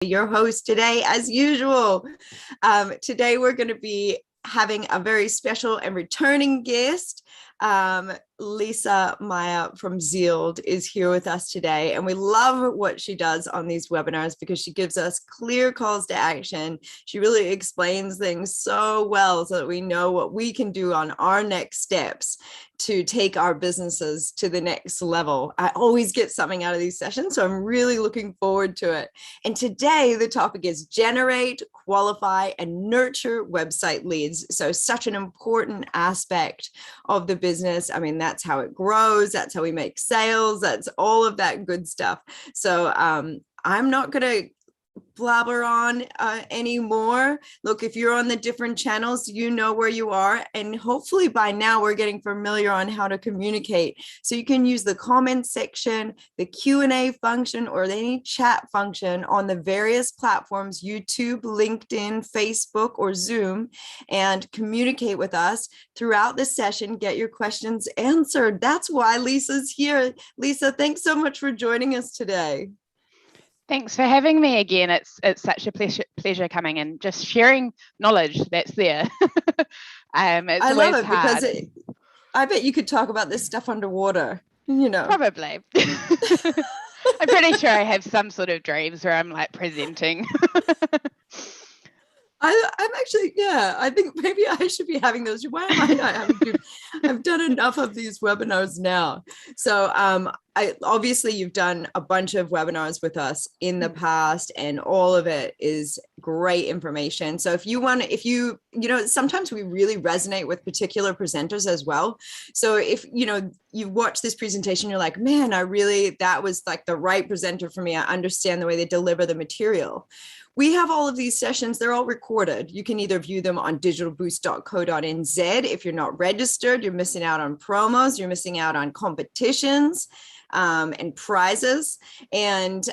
your host today, as usual. Today, we're going to be having a very special and returning guest. Lisa Meyer from Zeald is here with us today, and we love what she does on these webinars because she gives us clear calls to action. She really explains things so well so that we know what we can do on our next steps to take our businesses to the next level. I always get something out of these sessions, so I'm really looking forward to it. And today the topic is generate, qualify, and nurture website leads. So such an important aspect of the business. I mean, that's how it grows. That's how we make sales. That's all of that good stuff. So I'm not going to blabber on anymore. Look, if you're on the different channels, you know where you are. And hopefully by now we're getting familiar on how to communicate. So you can use the comment section, the Q&A function, or any chat function on the various platforms, YouTube, LinkedIn, Facebook, or Zoom, and communicate with us throughout the session. Get your questions answered. That's why Lisa's here. Lisa, thanks so much for joining us today. Thanks for having me again. It's such a pleasure coming and just sharing knowledge that's there. I love it because I bet you could talk about this stuff underwater, you know. Probably. I'm pretty sure I have some sort of dreams where I'm like presenting. I'm actually, I think maybe I should be having those. Why am I not having to? I've done enough of these webinars now. So obviously you've done a bunch of webinars with us in the past, and all of it is great information. So if you sometimes we really resonate with particular presenters as well. So if, you watch this presentation, you're like, man, that was like the right presenter for me. I understand the way they deliver the material. We have all of these sessions. They're all recorded. You can either view them on digitalboost.co.nz. If you're not registered, you're missing out on promos. You're missing out on competitions and prizes. And,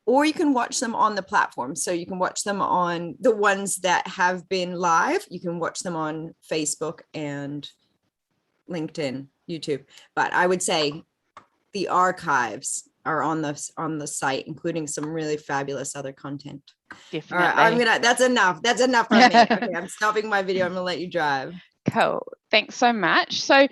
or you can watch them on the platform. So you can watch them on the ones that have been live. You can watch them on Facebook and LinkedIn, YouTube. But I would say the archives are on the site, including some really fabulous other content. Definitely. All right, that's enough for me. Okay, I'm stopping my video. I'm gonna let you drive. Cool. Thanks so much. So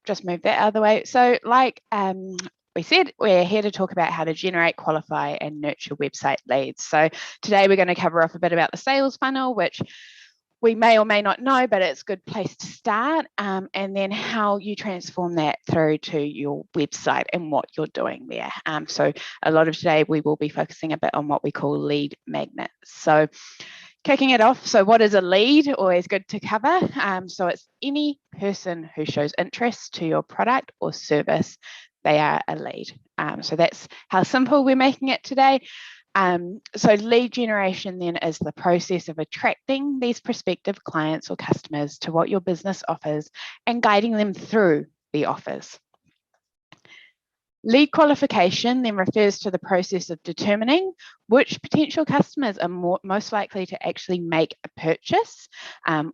just move that out of the way. So like we said, we're here to talk about how to generate, qualify, and nurture website leads. So today we're going to cover off a bit about the sales funnel, which we may or may not know, but it's a good place to start, and then how you transform that through to your website and what you're doing there. So a lot of today we will be focusing a bit on what we call lead magnets. So kicking it off, so what is a lead? Always good to cover. So it's any person who shows interest to your product or service, they are a lead. So that's how simple we're making it today. So lead generation then is the process of attracting these prospective clients or customers to what your business offers and guiding them through the offers. Lead qualification then refers to the process of determining which potential customers are most likely to actually make a purchase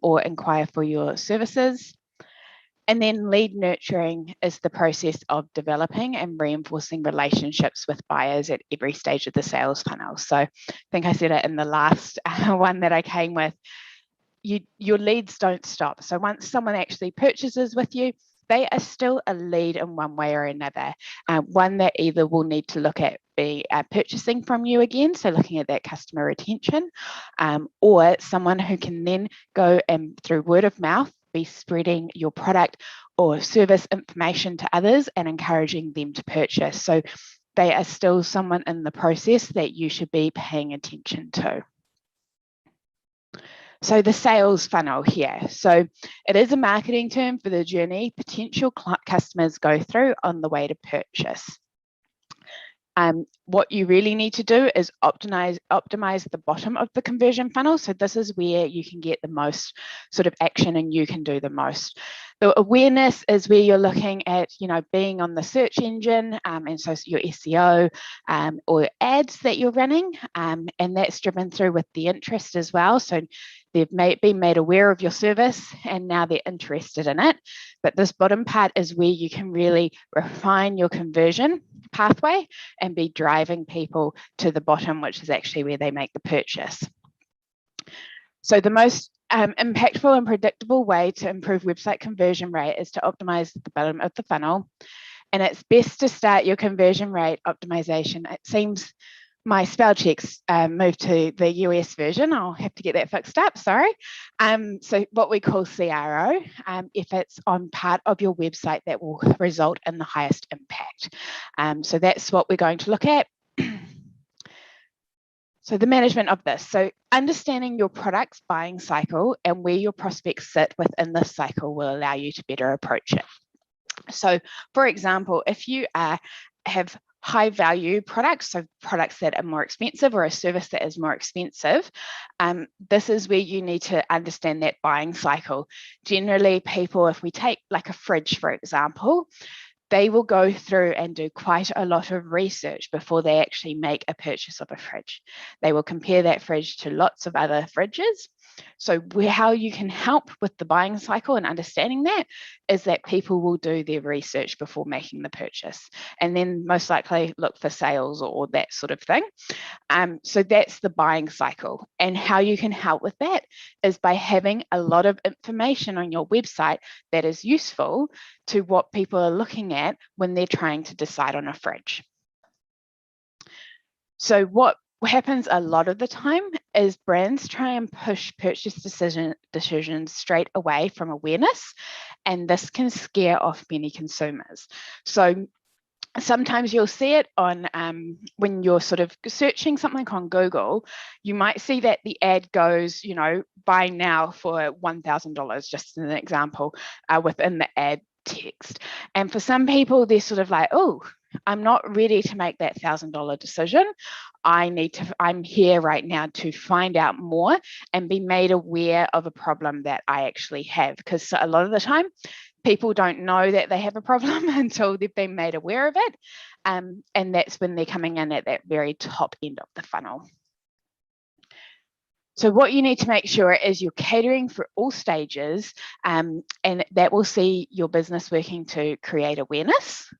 or inquire for your services. And then lead nurturing is the process of developing and reinforcing relationships with buyers at every stage of the sales funnel. So I think I said it in the last one that I came with, your leads don't stop. So once someone actually purchases with you, they are still a lead in one way or another. One that either will need to look at purchasing from you again, so looking at that customer retention, or someone who can then go and through word of mouth, be spreading your product or service information to others and encouraging them to purchase. So they are still someone in the process that you should be paying attention to. So the sales funnel here. So it is a marketing term for the journey potential customers go through on the way to purchase. What you really need to do is optimize the bottom of the conversion funnel. So this is where you can get the most sort of action and you can do the most. The awareness is where you're looking at, being on the search engine, and so your SEO or ads that you're running, and that's driven through with the interest as well. So they've been made aware of your service and now they're interested in it. But this bottom part is where you can really refine your conversion pathway and be driving people to the bottom, which is actually where they make the purchase. So the most impactful and predictable way to improve website conversion rate is to optimize the bottom of the funnel. And it's best to start your conversion rate optimization. It seems my spell checks moved to the US version. I'll have to get that fixed up, sorry. So what we call CRO, if it's on part of your website that will result in the highest impact. So that's what we're going to look at. So the management of this. So understanding your product's buying cycle and where your prospects sit within this cycle will allow you to better approach it. So for example, if you have high value products, so products that are more expensive or a service that is more expensive, this is where you need to understand that buying cycle. Generally people, if we take like a fridge, for example, they will go through and do quite a lot of research before they actually make a purchase of a fridge. They will compare that fridge to lots of other fridges. So how you can help with the buying cycle and understanding that is that people will do their research before making the purchase and then most likely look for sales or that sort of thing. So that's the buying cycle, and how you can help with that is by having a lot of information on your website that is useful to what people are looking at when they're trying to decide on a fridge. So what happens a lot of the time is brands try and push purchase decisions straight away from awareness, and this can scare off many consumers. So sometimes you'll see it on when you're sort of searching something on Google, you might see that the ad goes, you know, buy now for $1,000, just as an example, within the ad text. And for some people, they're sort of like, oh, I'm not ready to make that $1,000 decision. I'm here right now to find out more and be made aware of a problem that I actually have. Because a lot of the time, people don't know that they have a problem until they've been made aware of it. And that's when they're coming in at that very top end of the funnel. So what you need to make sure is you're catering for all stages, and that will see your business working to create awareness,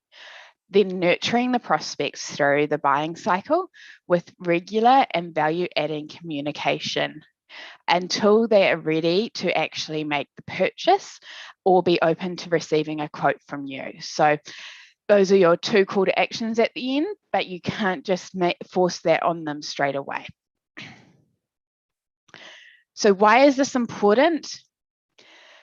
then nurturing the prospects through the buying cycle with regular and value-adding communication until they are ready to actually make the purchase or be open to receiving a quote from you. So those are your 2 call to actions at the end, but you can't just force that on them straight away. So why is this important?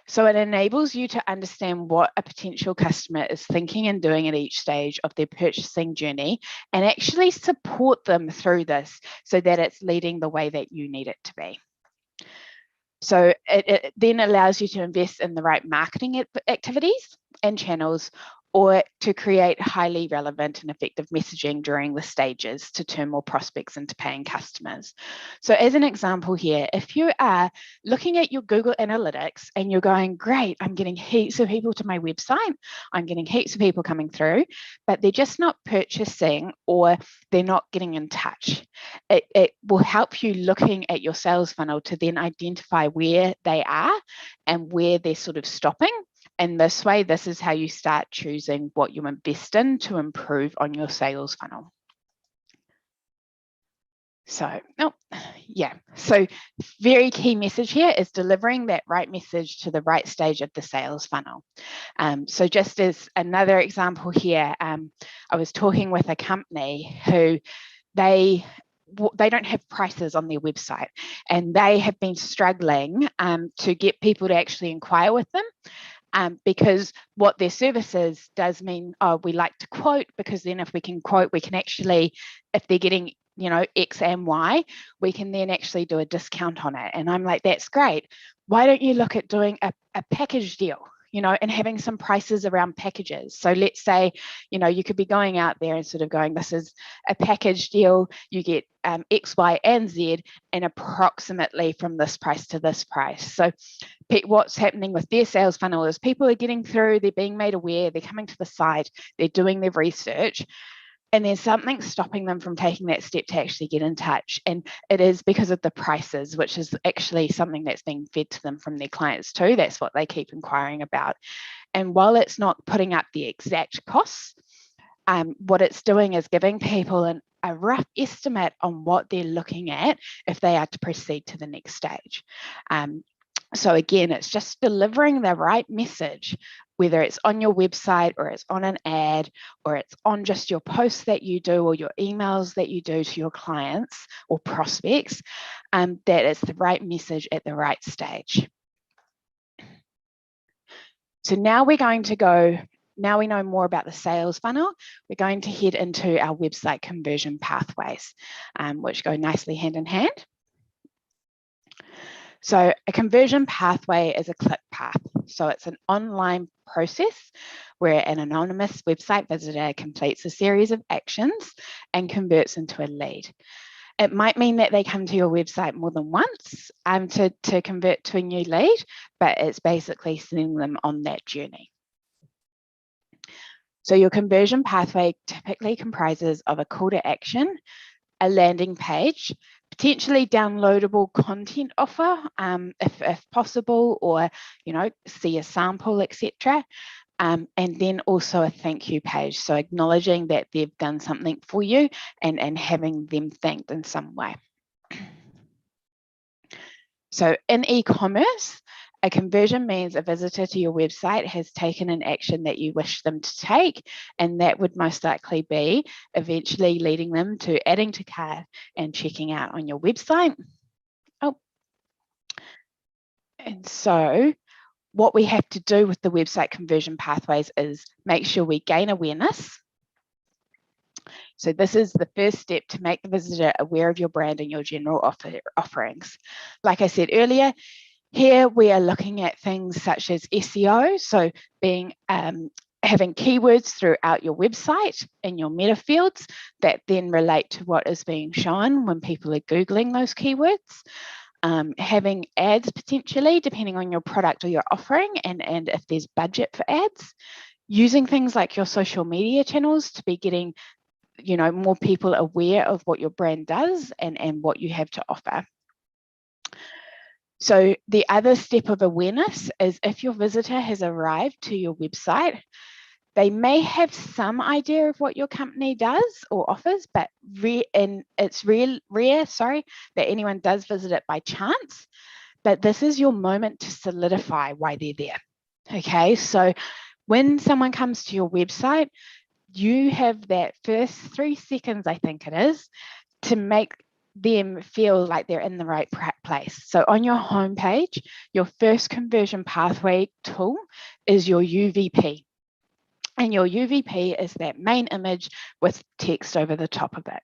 So it enables you to understand what a potential customer is thinking and doing at each stage of their purchasing journey and actually support them through this so that it's leading the way that you need it to be. So it then allows you to invest in the right marketing activities and channels, or to create highly relevant and effective messaging during the stages to turn more prospects into paying customers. So as an example here, if you are looking at your Google Analytics and you're going, great, I'm getting heaps of people to my website, I'm getting heaps of people coming through, but they're just not purchasing or they're not getting in touch. It will help you looking at your sales funnel to then identify where they are and where they're sort of stopping. And this way, this is how you start choosing what you invest in to improve on your sales funnel. So, so very key message here is delivering that right message to the right stage of the sales funnel. So just as another example here, I was talking with a company who they don't have prices on their website, and they have been struggling to get people to actually inquire with them. Because what their services does mean, we like to quote, because then if we can quote, we can actually, if they're getting, you know, X and Y, we can then actually do a discount on it. And I'm like, that's great. Why don't you look at doing a package deal, you know, and having some prices around packages? So let's say, you know, you could be going out there and sort of going, this is a package deal. You get X, Y, and Z, and approximately from this price to this price. So what's happening with their sales funnel is people are getting through, they're being made aware, they're coming to the site, they're doing their research. and there's something stopping them from taking that step to actually get in touch. And it is because of the prices, which is actually something that's being fed to them from their clients too. That's what they keep inquiring about. And while it's not putting up the exact costs, what it's doing is giving people a rough estimate on what they're looking at if they are to proceed to the next stage. So again, it's just delivering the right message, whether it's on your website or it's on an ad or it's on just your posts that you do or your emails that you do to your clients or prospects, that it's the right message at the right stage. So now we're going to go, now we know more about the sales funnel, we're going to head into our website conversion pathways, which go nicely hand in hand. So a conversion pathway is a click path. So it's an online process where an anonymous website visitor completes a series of actions and converts into a lead. It might mean that they come to your website more than once to convert to a new lead, but it's basically sending them on that journey. So your conversion pathway typically comprises of a call to action, a landing page, potentially downloadable content offer, if possible, or see a sample, etc. And then also a thank you page, so acknowledging that they've done something for you and having them thanked in some way. So in e-commerce, a conversion means a visitor to your website has taken an action that you wish them to take, and that would most likely be eventually leading them to adding to cart and checking out on your website. And so what we have to do with the website conversion pathways is make sure we gain awareness. So this is the first step to make the visitor aware of your brand and your general offerings. Like I said earlier, here we are looking at things such as SEO, so being having keywords throughout your website and your meta fields that then relate to what is being shown when people are Googling those keywords. Having ads potentially, depending on your product or your offering, and if there's budget for ads. Using things like your social media channels to be getting more people aware of what your brand does and what you have to offer. So the other step of awareness is if your visitor has arrived to your website, they may have some idea of what your company does or offers, but it's rare that anyone does visit it by chance. But this is your moment to solidify why they're there. Okay, so when someone comes to your website, you have that first 3 seconds, I think it is, to make them feel like they're in the right place. So on your homepage, your first conversion pathway tool is your UVP. And your UVP is that main image with text over the top of it.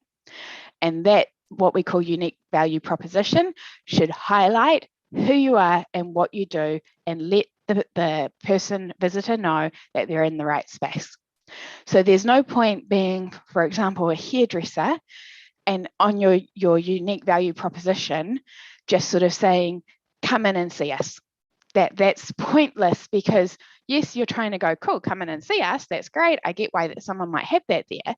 And that, what we call unique value proposition, should highlight who you are and what you do and let the visitor know that they're in the right space. So there's no point being, for example, a hairdresser and on your unique value proposition, just sort of saying, come in and see us. That's pointless because yes, you're trying to go, cool, come in and see us. That's great. I get why that someone might have that there,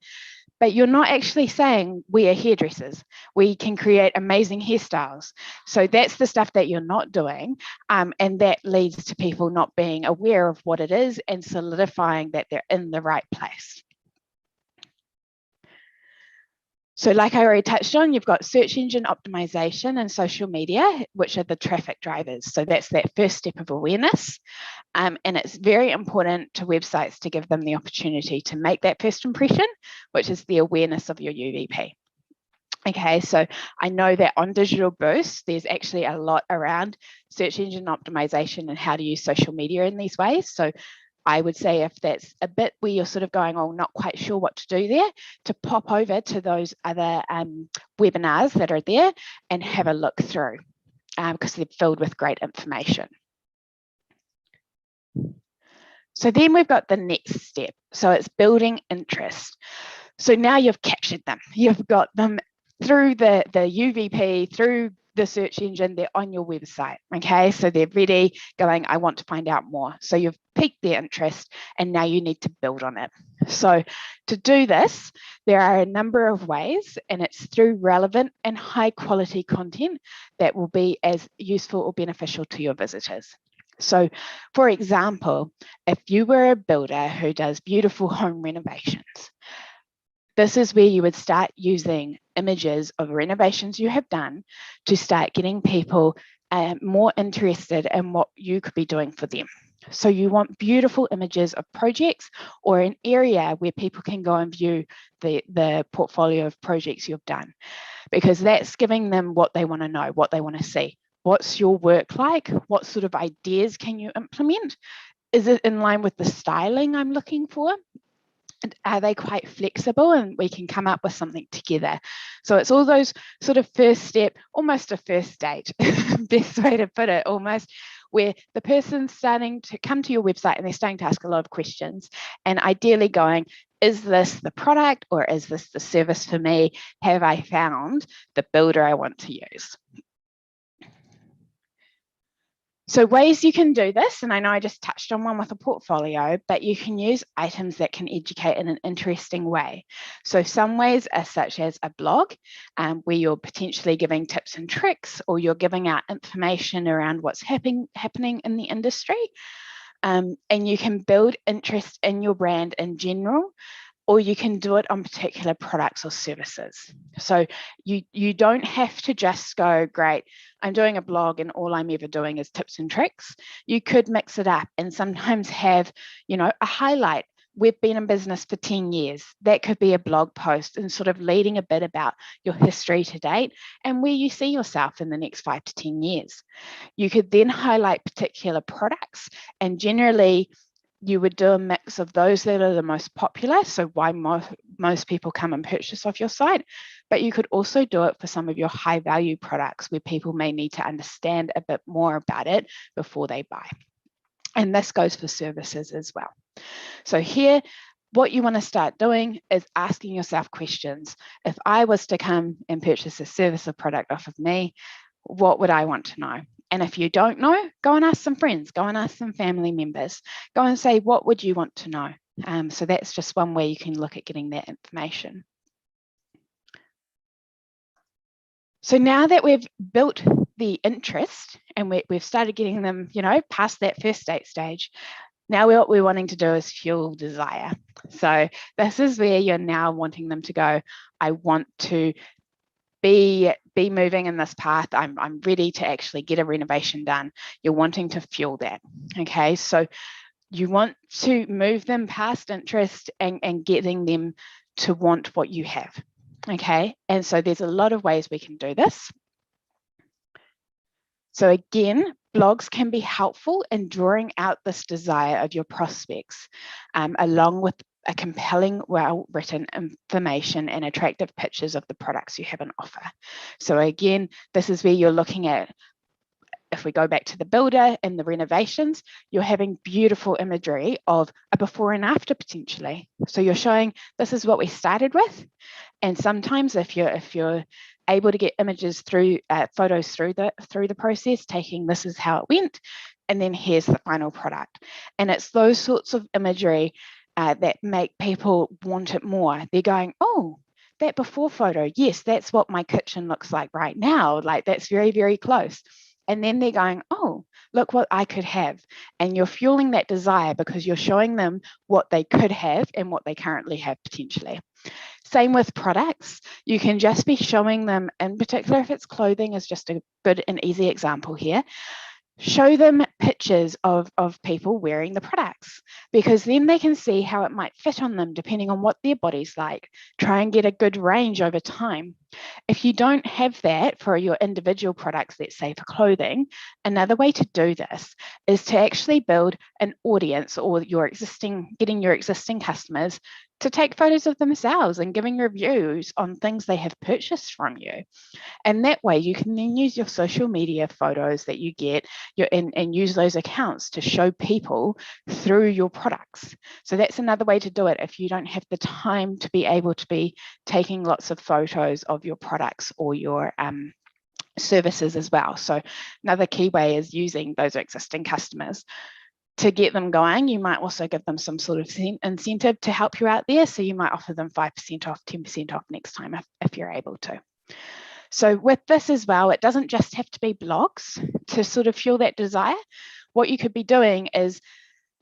but you're not actually saying we are hairdressers. We can create amazing hairstyles. So that's the stuff that you're not doing. And that leads to people not being aware of what it is and solidifying that they're in the right place. So like I already touched on, you've got search engine optimization and social media, which are the traffic drivers. So that's that first step of awareness. And it's very important to websites to give them the opportunity to make that first impression, which is the awareness of your UVP. Okay, so I know that on Digital Boost, there's actually a lot around search engine optimization and how to use social media in these ways. So I would say if that's a bit where you're sort of going, oh, not quite sure what to do there, to pop over to those other webinars that are there and have a look through because they're filled with great information. So then we've got the next step. So it's building interest. So now you've captured them. You've got them through the UVP, through the search engine, they're on your website. Okay, so they're ready, going, I want to find out more. So you've piqued their interest and now you need to build on it. So to do this, there are a number of ways, and it's through relevant and high quality content that will be as useful or beneficial to your visitors. So for example, if you were a builder who does beautiful home renovations, this is where you would start using images of renovations you have done to start getting people more interested in what you could be doing for them. So you want beautiful images of projects or an area where people can go and view the portfolio of projects you've done, because that's giving them what they want to know, what they want to see. What's your work like? What sort of ideas can you implement? Is it in line with the styling I'm looking for? Are they quite flexible, and we can come up with something together? So it's all those sort of first step, almost a first date, best way to put it, almost, where the person's starting to come to your website and they're starting to ask a lot of questions, and ideally going, is this the product or is this the service for me? Have I found the builder I want to use? So ways you can do this, and I know I just touched on one with a portfolio, but you can use items that can educate in an interesting way. So some ways are such as a blog, where you're potentially giving tips and tricks, or you're giving out information around what's happening in the industry. And you can build interest in your brand in general, or you can do it on particular products or services. So you don't have to just go, great, I'm doing a blog and all I'm ever doing is tips and tricks. You could mix it up and sometimes have, a highlight. We've been in business for 10 years. That could be a blog post and sort of leading a bit about your history to date and where you see yourself in the next 5 to 10 years. You could then highlight particular products, and generally, you would do a mix of those that are the most popular, so why most people come and purchase off your site, but you could also do it for some of your high value products where people may need to understand a bit more about it before they buy. And this goes for services as well. So here, what you want to start doing is asking yourself questions. If I was to come and purchase a service or product off of me, what would I want to know? And if you don't know, go and ask some friends, go and ask some family members, go and say, what would you want to know? So that's just one way you can look at getting that information. So now that we've built the interest and we've started getting them, past that first date stage, now what we're wanting to do is fuel desire. So this is where you're now wanting them to go, I want to be moving in this path. I'm ready to actually get a renovation done. You're wanting to fuel that. Okay, so you want to move them past interest and getting them to want what you have. Okay, and so there's a lot of ways we can do this. So again, blogs can be helpful in drawing out this desire of your prospects, along with a compelling, well-written information and attractive pictures of the products you have on offer. So again, this is where you're looking at, if we go back to the builder and the renovations, you're having beautiful imagery of a before and after potentially. So you're showing this is what we started with. And sometimes if you're able to get images through photos through the process, taking this is how it went, and then here's the final product. And it's those sorts of imagery that make people want it more. They're going, oh, that before photo, yes, that's what my kitchen looks like right now. Like that's very, very close. And then they're going, oh, look what I could have. And you're fueling that desire because you're showing them what they could have and what they currently have potentially. Same with products. You can just be showing them, in particular if it's clothing is just a good and easy example here. Show them pictures of people wearing the products, because then they can see how it might fit on them depending on what their body's like. Try and get a good range over time. If you don't have that for your individual products, let's say for clothing, another way to do this is to actually build an audience or getting your existing customers to take photos of themselves and giving reviews on things they have purchased from you. And that way you can then use your social media photos that you get and use those accounts to show people through your products. So that's another way to do it if you don't have the time to be able to be taking lots of photos of your products or your services as well. So another key way is using those existing customers to get them going. You might also give them some sort of incentive to help you out there. So you might offer them 5% off, 10% off next time if you're able to. So with this as well, it doesn't just have to be blogs to sort of fuel that desire. What you could be doing is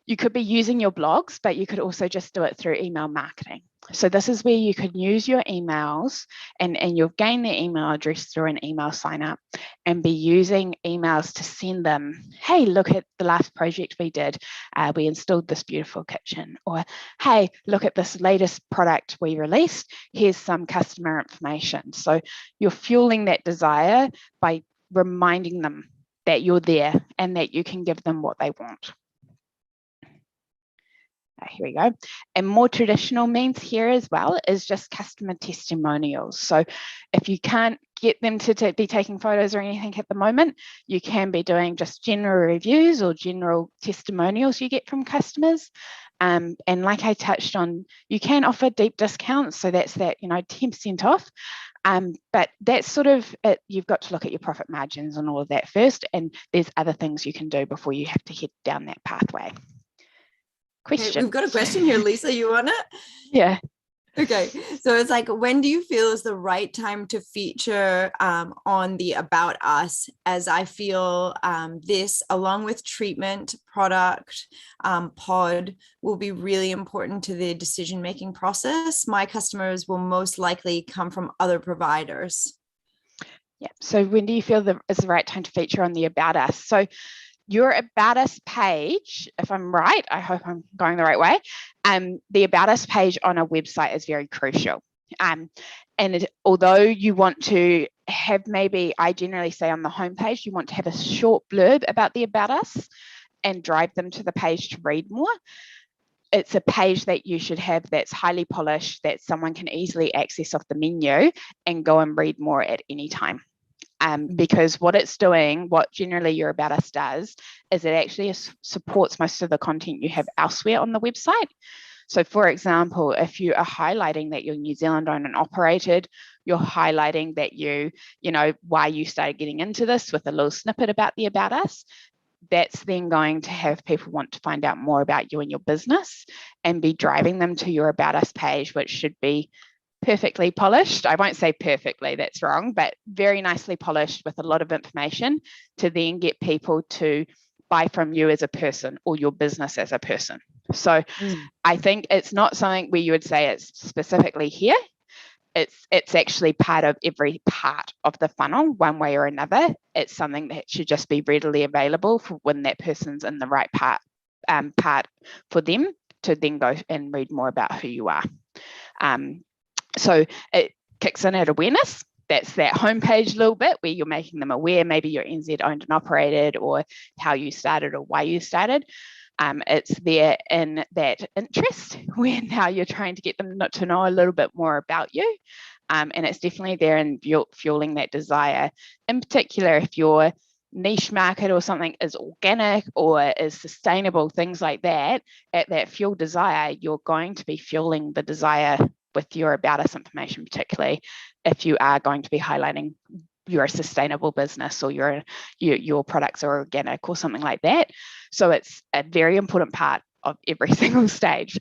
you could be using your blogs, but you could also just do it through email marketing. So this is where you could use your emails and you'll gain their email address through an email sign up and be using emails to send them, hey, look at the last project we did. We installed this beautiful kitchen. Or, hey, look at this latest product we released. Here's some customer information. So you're fueling that desire by reminding them that you're there and that you can give them what they want. Here we go. And more traditional means here as well is just customer testimonials. So if you can't get them to be taking photos or anything at the moment, you can be doing just general reviews or general testimonials you get from customers. And like I touched on, you can offer deep discounts. So that's that, 10% off. But that's sort of it. You've got to look at your profit margins and all of that first. And there's other things you can do before you have to head down that pathway. Question. Okay, we've got a question here, Lisa. You want it? Yeah. Okay. So it's like, when do you feel is the right time to feature on the About Us? As I feel this, along with treatment, product, pod, will be really important to the decision-making process. My customers will most likely come from other providers. Yeah. So when do you feel is the right time to feature on the About Us? So your About Us page, if I'm right, I hope I'm going the right way, the About Us page on a website is very crucial. Although you want to have, maybe I generally say on the homepage, you want to have a short blurb about the About Us and drive them to the page to read more. It's a page that you should have that's highly polished, that someone can easily access off the menu and go and read more at any time. Because what it's doing, what generally your About Us does, is it actually supports most of the content you have elsewhere on the website. So for example, if you are highlighting that you're New Zealand owned and operated, you're highlighting that why you started getting into this with a little snippet about the About Us, that's then going to have people want to find out more about you and your business and be driving them to your About Us page, which should be perfectly polished. I won't say perfectly, that's wrong, but very nicely polished with a lot of information to then get people to buy from you as a person or your business as a person. So I think it's not something where you would say it's specifically here. It's actually part of every part of the funnel, one way or another. It's something that should just be readily available for when that person's in the right part for them to then go and read more about who you are. So it kicks in at awareness. That's that homepage a little bit where you're making them aware, maybe you're NZ owned and operated, or how you started or why you started. It's there in that interest where now you're trying to get them to know a little bit more about you. And it's definitely there in fueling that desire. In particular, if your niche market or something is organic or is sustainable, things like that, at that fuel desire, you're going to be fueling the desire with your About Us information, particularly if you are going to be highlighting you're a sustainable business or your products are organic or something like that. So it's a very important part of every single stage.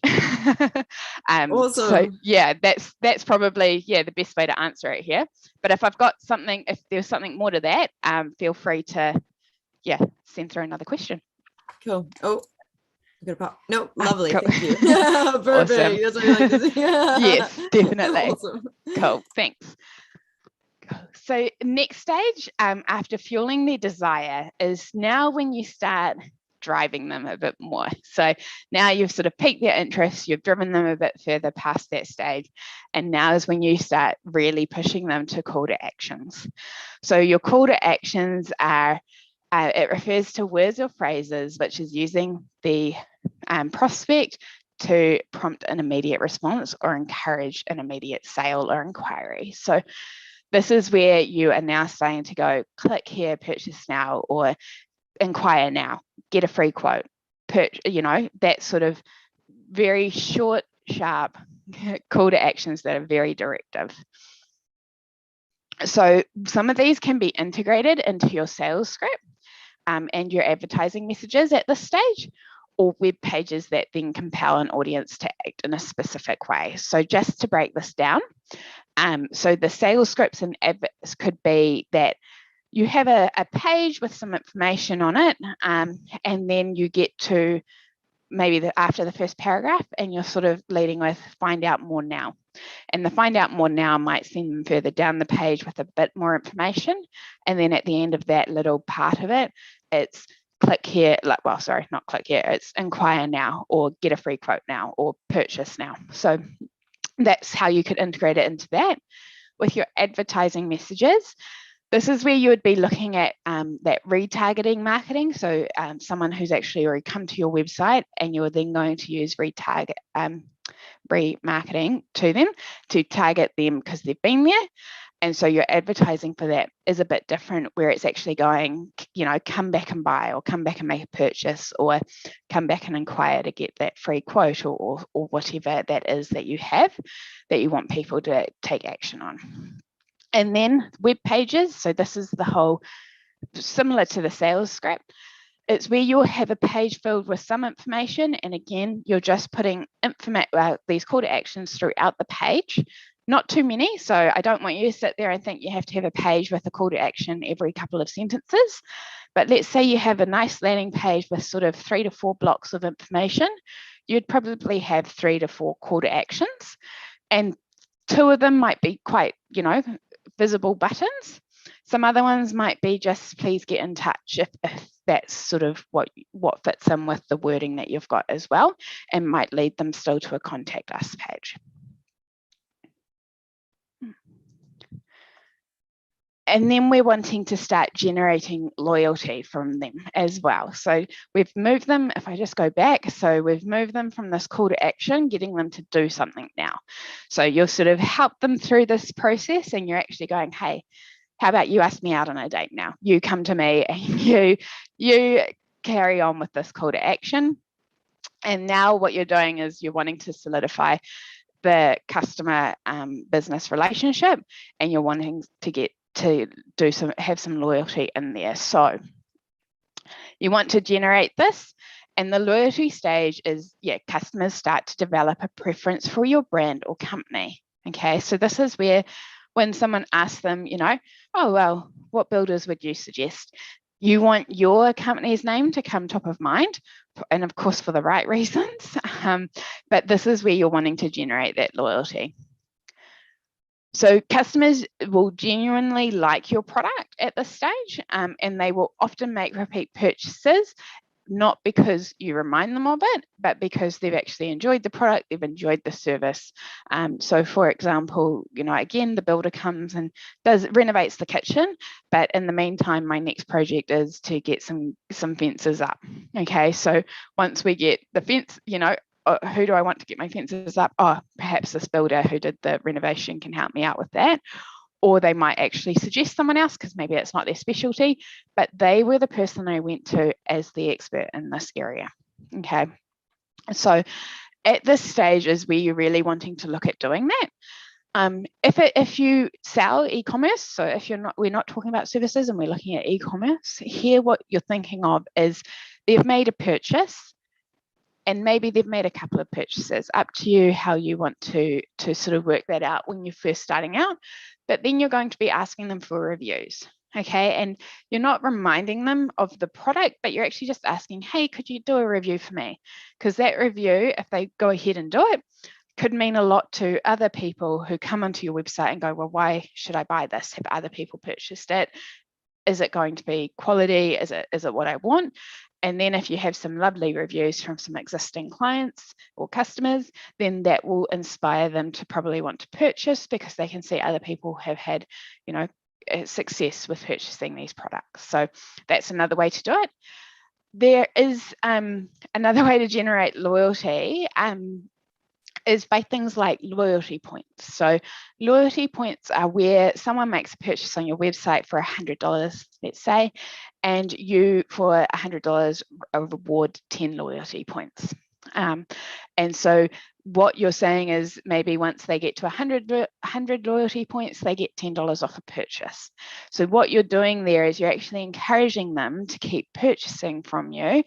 Awesome. So yeah, that's probably the best way to answer it here. But if I've got something, if there's something more to that, feel free to send through another question. Cool. Oh, I'm gonna pop. No, lovely. Cool. Thank you. Perfect. Awesome. That's what we like to see. Yes, definitely. Awesome. Cool. Thanks. So next stage, after fueling their desire, is now when you start driving them a bit more. So now you've sort of piqued their interest, you've driven them a bit further past that stage, and now is when you start really pushing them to call to actions. So your call to actions are, it refers to words or phrases, which is using the prospect to prompt an immediate response or encourage an immediate sale or inquiry. So this is where you are now starting to go, click here, purchase now, or inquire now, get a free quote, that sort of very short, sharp call to actions that are very directive. So some of these can be integrated into your sales script and your advertising messages at this stage, or web pages that then compel an audience to act in a specific way. So just to break this down, so the sales scripts and adverts could be that you have a page with some information on it, and then you get to maybe after the first paragraph and you're sort of leading with find out more now. And the find out more now might send them further down the page with a bit more information. And then at the end of that little part of it, it's click here, not click here, it's inquire now, or get a free quote now, or purchase now. So that's how you could integrate it into that. With your advertising messages, this is where you would be looking at that retargeting marketing. So someone who's actually already come to your website, and you're then going to use remarketing to them to target them because they've been there. And so your advertising for that is a bit different, where it's actually going, come back and buy, or come back and make a purchase, or come back and inquire to get that free quote, or whatever that is that you have that you want people to take action on. And then web pages. So this is the whole, similar to the sales script. It's where you'll have a page filled with some information. And again, you're just putting these call to actions throughout the page. Not too many. So I don't want you to sit there and think you have to have a page with a call to action every couple of sentences. But let's say you have a nice landing page with sort of 3 to 4 blocks of information. You'd probably have 3 to 4 call to actions. And 2 of them might be quite, visible buttons. Some other ones might be just please get in touch, if that's sort of what fits in with the wording that you've got as well, and might lead them still to a contact us page. And then we're wanting to start generating loyalty from them as well. So we've moved them, if I just go back, so we've moved them from this call to action, getting them to do something now. So you'll sort of help them through this process, and you're actually going, hey, how about you ask me out on a date now? You come to me and you carry on with this call to action. And now what you're doing is you're wanting to solidify the customer business relationship, and you're wanting to get to have some loyalty in there. So you want to generate this, and the loyalty stage is, customers start to develop a preference for your brand or company. Okay, so this is where when someone asks them, oh, well, what builders would you suggest? You want your company's name to come top of mind, and of course for the right reasons, but this is where you're wanting to generate that loyalty. So customers will genuinely like your product at this stage, and they will often make repeat purchases, not because you remind them of it, but because they've actually enjoyed the product, they've enjoyed the service. So for example, again, the builder comes and renovates the kitchen, but in the meantime, my next project is to get some fences up. Okay, so once we get the fence, who do I want to get my fences up? Oh, perhaps this builder who did the renovation can help me out with that. Or they might actually suggest someone else because maybe it's not their specialty, but they were the person I went to as the expert in this area. Okay, so at this stage is where you're really wanting to look at doing that. If you sell e-commerce, so if we're not talking about services and we're looking at e-commerce, here what you're thinking of is they've made a purchase, and maybe they've made a couple of purchases. Up to you how you want to sort of work that out when you're first starting out. But then you're going to be asking them for reviews, okay? And you're not reminding them of the product, but you're actually just asking, hey, could you do a review for me? Because that review, if they go ahead and do it, could mean a lot to other people who come onto your website and go, well, why should I buy this? Have other people purchased it? Is it going to be quality? Is it what I want? And then if you have some lovely reviews from some existing clients or customers, then that will inspire them to probably want to purchase, because they can see other people have had, success with purchasing these products. So that's another way to do it. There is another way to generate loyalty is by things like loyalty points. So loyalty points are where someone makes a purchase on your website for $100, let's say, and you, for $100, reward 10 loyalty points. And so what you're saying is maybe once they get to 100 loyalty points, they get $10 off a purchase. So what you're doing there is you're actually encouraging them to keep purchasing from you,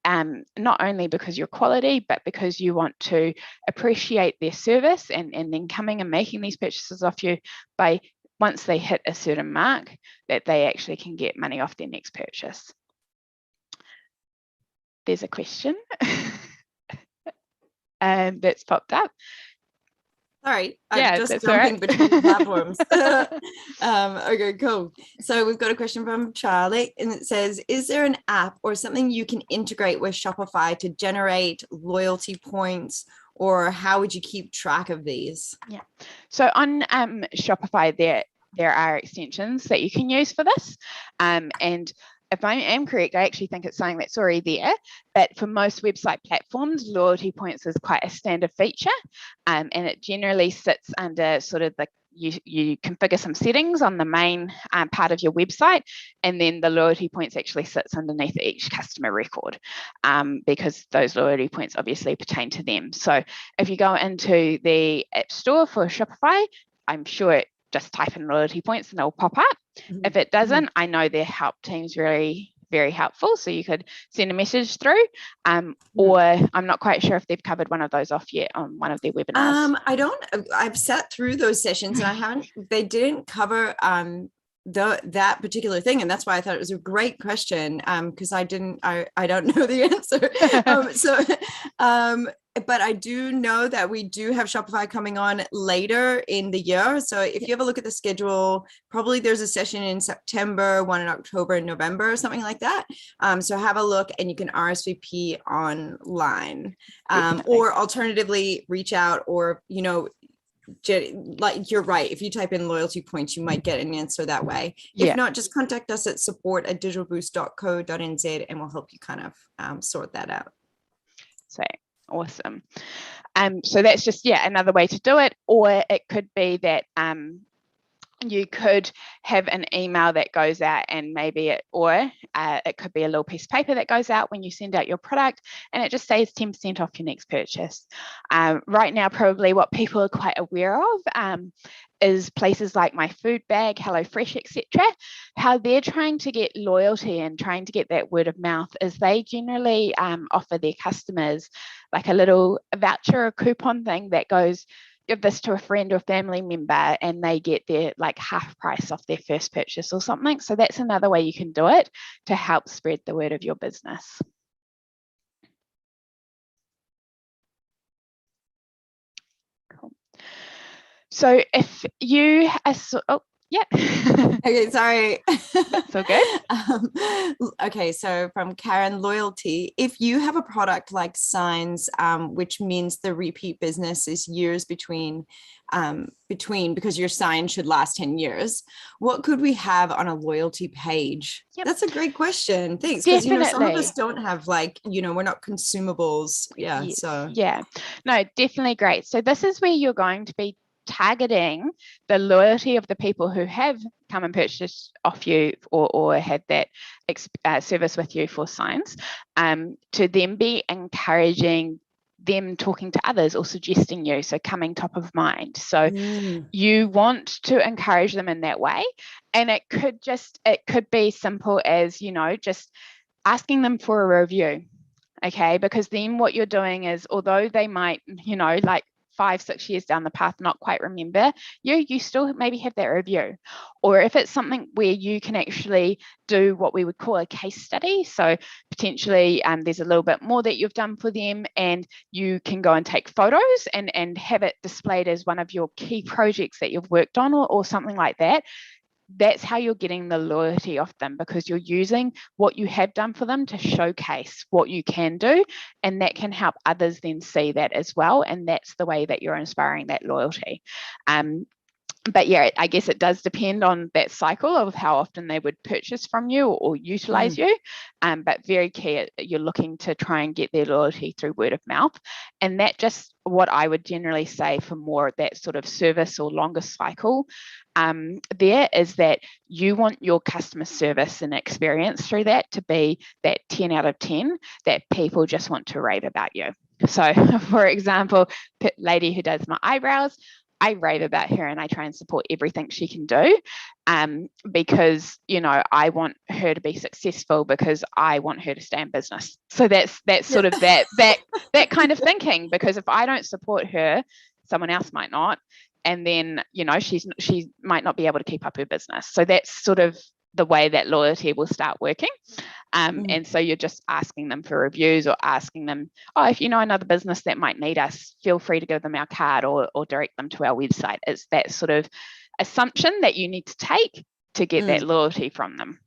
not only because you're quality, but because you want to appreciate their service and then coming and making these purchases off you by once they hit a certain mark, that they actually can get money off their next purchase. There's a question. That's popped up. Sorry, Yeah, I'm just that's jumping all right. between platforms. Okay, cool. So we've got a question from Charlie, and it says, is there an app or something you can integrate with Shopify to generate loyalty points, or how would you keep track of these? Yeah. So on Shopify, there are extensions that you can use for this. And if I am correct, I actually think it's something that's already there, but for most website platforms, loyalty points is quite a standard feature, and it generally sits under sort of the, you configure some settings on the main part of your website, and then the loyalty points actually sits underneath each customer record, because those loyalty points obviously pertain to them. So if you go into the App Store for Shopify, I'm sure just type in loyalty points and it'll pop up. If it doesn't, I know their help team's very, very helpful. So you could send a message through, or I'm not quite sure if they've covered one of those off yet on one of their webinars. I've sat through those sessions and they didn't cover that particular thing, and that's why I thought it was a great question, because I don't know the answer. But I do know that we do have Shopify coming on later in the year. So if you have a look at the schedule, probably there's a session in September, one in October and November, or something like that. So have a look, and you can RSVP online, or alternatively reach out, or, like, you're right, if you type in loyalty points, you might get an answer that way. If not, just contact us at support@digitalboost.co.nz and we'll help you kind of sort that out. So awesome. So that's just another way to do it. Or it could be that you could have an email that goes out, and maybe it could be a little piece of paper that goes out when you send out your product, and it just says 10% off your next purchase. Right now, probably what people are quite aware of is places like My Food Bag, HelloFresh, etc. How they're trying to get loyalty and trying to get that word of mouth is they generally offer their customers like a little voucher or coupon thing that goes, give this to a friend or family member, and they get their like half price off their first purchase or something. So that's another way you can do it to help spread the word of your business. Cool. So if you are, okay, sorry. That's all good. Okay, so from Karen, loyalty. If you have a product like signs, which means the repeat business is years between because your sign should last 10 years, what could we have on a loyalty page? That's a great question. Thanks. Because some of us don't have, like, we're not consumables. No, definitely great. So this is where you're going to be targeting the loyalty of the people who have come and purchased off you or had that service with you for signs, to then be encouraging them talking to others or suggesting you, so coming top of mind. So you want to encourage them in that way, and it could be simple as just asking them for a review, okay? Because then what you're doing is, although they might like 5-6 years down the path not quite remember you still maybe have that review. Or if it's something where you can actually do what we would call a case study, so potentially there's a little bit more that you've done for them, and you can go and take photos and have it displayed as one of your key projects that you've worked on, or something like that. That's how you're getting the loyalty of them, because you're using what you have done for them to showcase what you can do, and that can help others then see that as well, and that's the way that you're inspiring that loyalty. But I guess it does depend on that cycle of how often they would purchase from you or utilize you. But very key, you're looking to try and get their loyalty through word of mouth. And that just what I would generally say for more of that sort of service or longer cycle there is that you want your customer service and experience through that to be that 10 out of 10 that people just want to rave about you. So, for example, lady who does my eyebrows, I rave about her and I try and support everything she can do, because, you know, I want her to be successful because I want her to stay in business. So that's sort of that kind of thinking, because if I don't support her, someone else might not. And then, you know, she might not be able to keep up her business. So that's sort of the way that loyalty will start working. And so you're just asking them for reviews, or asking them, oh, if you know another business that might need us, feel free to give them our card, or direct them to our website. It's that sort of assumption that you need to take to get that loyalty from them.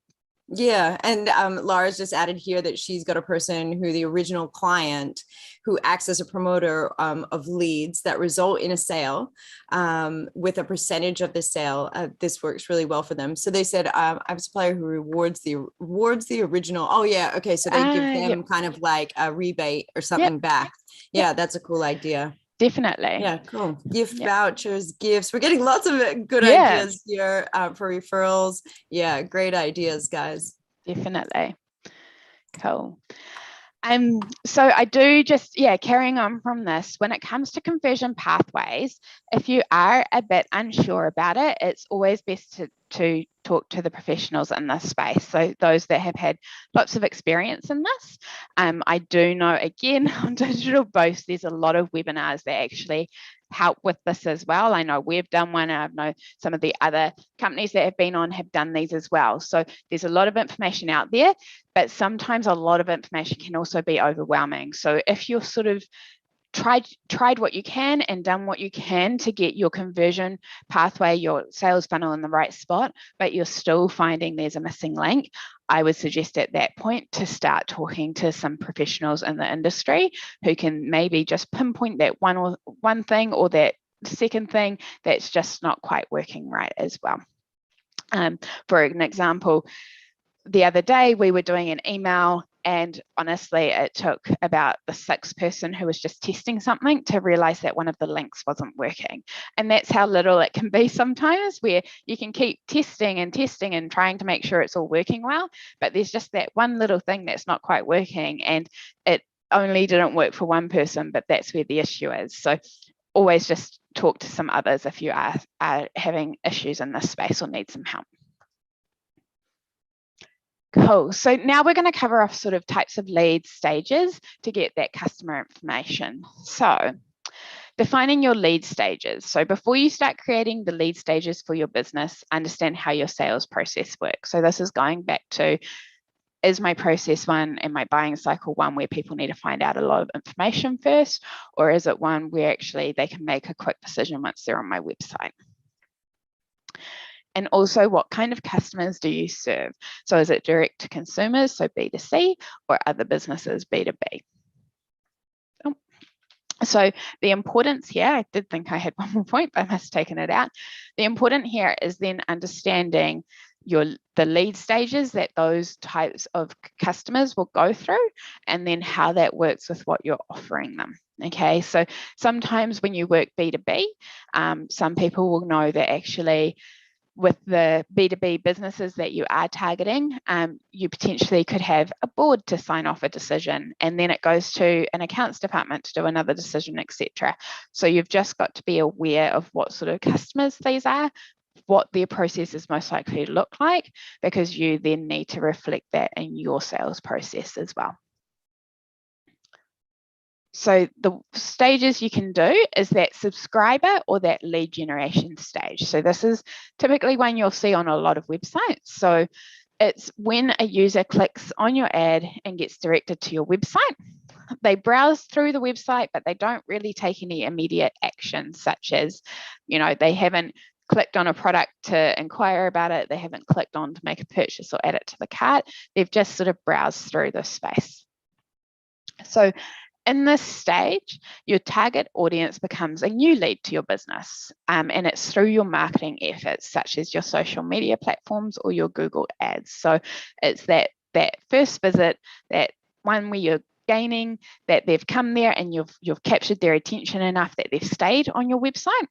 Yeah. And Laura's just added here that she's got a person who the original client who acts as a promoter of leads that result in a sale with a percentage of the sale. This works really well for them. So they said, I have a supplier who rewards the original. Oh, yeah. Okay. So they give them kind of like a rebate or something back. Yeah, that's a cool idea. Definitely. Yeah, cool. Gift vouchers, gifts. We're getting lots of good ideas here for referrals. Yeah, great ideas, guys. Definitely. Cool. So I do just, carrying on from this, when it comes to conversion pathways, if you are a bit unsure about it, it's always best to talk to the professionals in this space. So those that have had lots of experience in this. I do know, again, on Digital Boost, there's a lot of webinars that actually help with this as well. I know we've done one, and I know some of the other companies that have been on have done these as well. So there's a lot of information out there, but sometimes a lot of information can also be overwhelming. So if you're sort of tried what you can and done what you can to get your conversion pathway, your sales funnel in the right spot, but you're still finding there's a missing link, I would suggest at that point to start talking to some professionals in the industry who can maybe just pinpoint that one thing or that second thing that's just not quite working right as well. For an example, the other day we were doing an email, and honestly, it took about the sixth person who was just testing something to realize that one of the links wasn't working. And that's how little it can be sometimes, where you can keep testing and trying to make sure it's all working well, but there's just that one little thing that's not quite working, and it only didn't work for one person, but that's where the issue is. So always just talk to some others if you are having issues in this space or need some help. Cool. So now we're going to cover off sort of types of lead stages to get that customer information. So defining your lead stages. So before you start creating the lead stages for your business, understand how your sales process works. So this is going back to, is my process one and my buying cycle one where people need to find out a lot of information first, or is it one where actually they can make a quick decision once they're on my website? And also, what kind of customers do you serve? So is it direct to consumers, so B2C, or other businesses, B2B? Oh. So the importance here, I did think I had one more point, but I must have taken it out. The important here is then understanding the lead stages that those types of customers will go through, and then how that works with what you're offering them. Okay, so sometimes when you work B2B, some people will know that actually with the B2B businesses that you are targeting, you potentially could have a board to sign off a decision, and then it goes to an accounts department to do another decision, etc. So you've just got to be aware of what sort of customers these are, what their process is most likely to look like, because you then need to reflect that in your sales process as well. So the stages you can do is that subscriber or that lead generation stage. So this is typically one you'll see on a lot of websites. So it's when a user clicks on your ad and gets directed to your website. They browse through the website, but they don't really take any immediate action, such as, they haven't clicked on a product to inquire about it. They haven't clicked on to make a purchase or add it to the cart. They've just sort of browsed through this space. So in this stage, your target audience becomes a new lead to your business, and it's through your marketing efforts, such as your social media platforms or your Google ads. So it's that first visit, that one where you're gaining that they've come there and you've captured their attention enough that they've stayed on your website.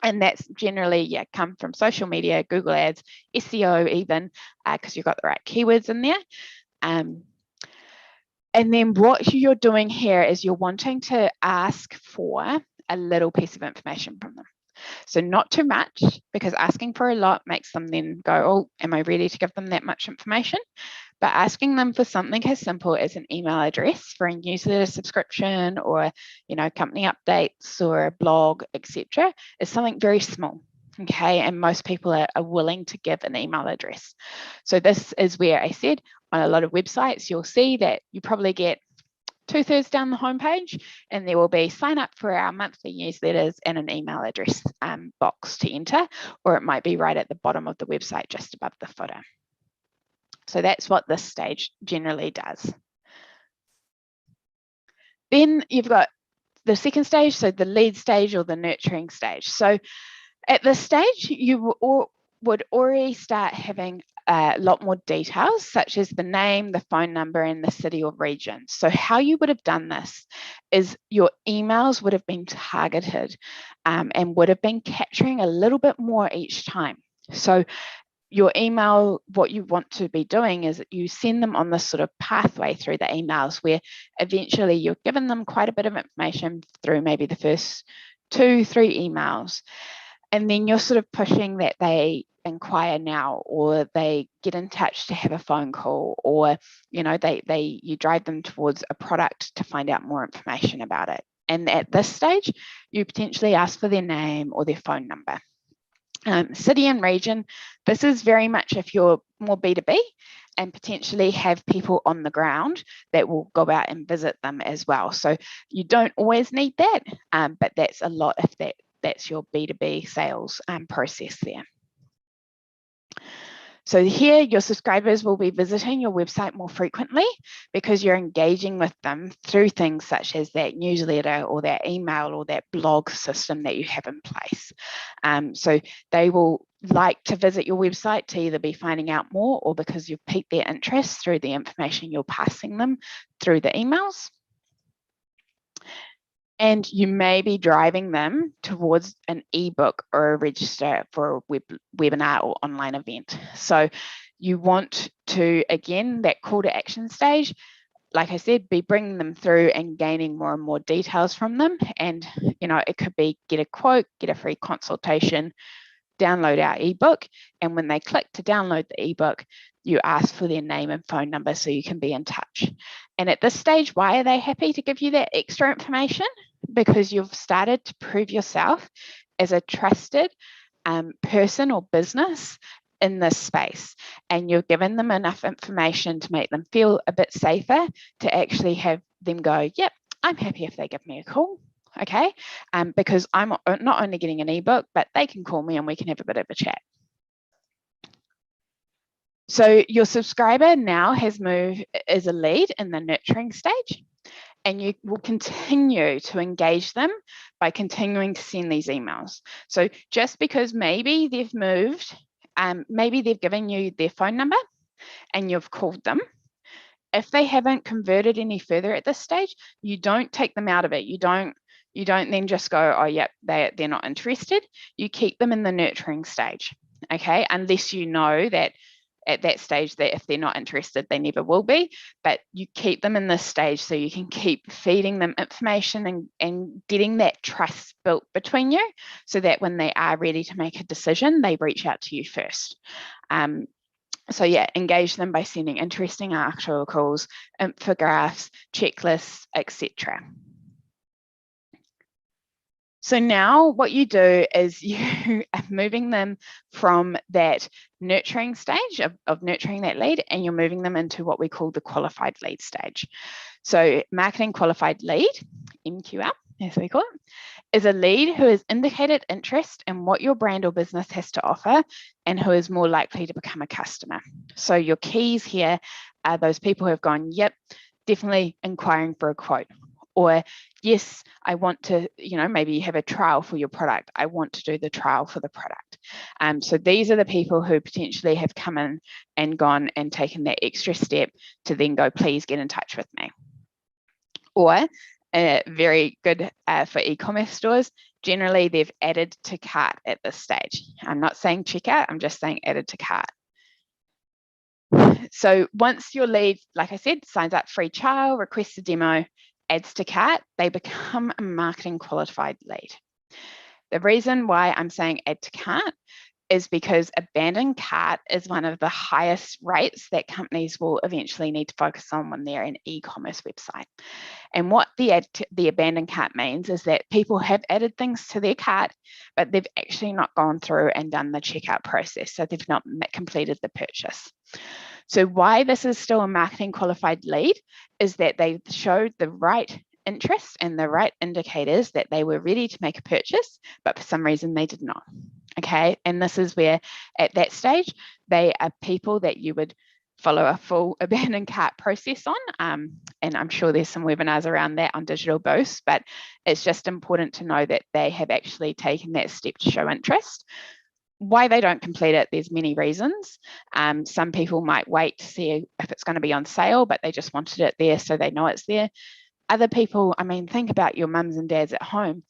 And that's generally, come from social media, Google ads, SEO even, because you've got the right keywords in there. And then what you're doing here is you're wanting to ask for a little piece of information from them. So not too much, because asking for a lot makes them then go, oh, am I ready to give them that much information? But asking them for something as simple as an email address for a newsletter subscription, or, you know, company updates or a blog, etc., is something very small. Okay, and most people are willing to give an email address. So this is where I said on a lot of websites, you'll see that you probably get 2/3 down the homepage, and there will be sign up for our monthly newsletters and an email address box to enter, or it might be right at the bottom of the website, just above the footer. So that's what this stage generally does. Then you've got the second stage, so the lead stage or the nurturing stage. So at this stage, you would already start having a lot more details, such as the name, the phone number, and the city or region. So how you would have done this is your emails would have been targeted and would have been capturing a little bit more each time. So your email, what you want to be doing is that you send them on this sort of pathway through the emails, where eventually you're giving them quite a bit of information through maybe the first 2-3 emails. And then you're sort of pushing that they inquire now, or they get in touch to have a phone call, or, you know, you drive them towards a product to find out more information about it. And at this stage, you potentially ask for their name or their phone number. City and region, this is very much if you're more B2B and potentially have people on the ground that will go out and visit them as well. So you don't always need that, but that's a lot if that's your B2B sales process there. So here, your subscribers will be visiting your website more frequently because you're engaging with them through things such as that newsletter or that email or that blog system that you have in place. So they will like to visit your website to either be finding out more, or because you've piqued their interest through the information you're passing them through the emails. And you may be driving them towards an ebook or a register for a webinar or online event. So you want to, again, that call to action stage, like I said, be bringing them through and gaining more and more details from them. And, you know, it could be get a quote, get a free consultation, download our ebook. And when they click to download the ebook, you ask for their name and phone number so you can be in touch. And at this stage, why are they happy to give you that extra information? Because you've started to prove yourself as a trusted person or business in this space, and you've given them enough information to make them feel a bit safer to actually have them go, yep, I'm happy if they give me a call. Okay, because I'm not only getting an ebook, but they can call me and we can have a bit of a chat. So your subscriber now has moved as a lead in the nurturing stage, and you will continue to engage them by continuing to send these emails. So just because maybe they've moved, maybe they've given you their phone number and you've called them, if they haven't converted any further at this stage, you don't take them out of it. You don't then just go, oh, yep, they're not interested. You keep them in the nurturing stage, okay? Unless you know that at that stage that if they're not interested, they never will be. But you keep them in this stage so you can keep feeding them information and getting that trust built between you, so that when they are ready to make a decision, they reach out to you first. So yeah, engage them by sending interesting articles, infographics, checklists, etc. So now what you do is you are moving them from that nurturing stage of nurturing that lead, and you're moving them into what we call the qualified lead stage. So marketing qualified lead, MQL, as we call it, is a lead who has indicated interest in what your brand or business has to offer and who is more likely to become a customer. So your keys here are those people who have gone, yep, definitely inquiring for a quote. Or, yes, I want to, maybe you have a trial for your product. I want to do the trial for the product. So these are the people who potentially have come in and gone and taken that extra step to then go, please get in touch with me. Or, very good for e-commerce stores, generally they've added to cart at this stage. I'm not saying checkout, I'm just saying added to cart. So once your lead, like I said, signs up free trial, requests a demo, adds to cart, they become a marketing qualified lead. The reason why I'm saying add to cart is because abandoned cart is one of the highest rates that companies will eventually need to focus on when they're an e-commerce website. And what the abandoned cart means is that people have added things to their cart, but they've actually not gone through and done the checkout process. So they've not completed the purchase. So why this is still a marketing qualified lead is that they showed the right interest and the right indicators that they were ready to make a purchase, but for some reason they did not. Okay, and this is where at that stage, they are people that you would follow a full abandoned cart process on. And I'm sure there's some webinars around that on Digital Boost, but it's just important to know that they have actually taken that step to show interest. Why they don't complete it, there's many reasons. Some people might wait to see if it's going to be on sale, but they just wanted it there so they know it's there. Other people, I mean, think about your mums and dads at home.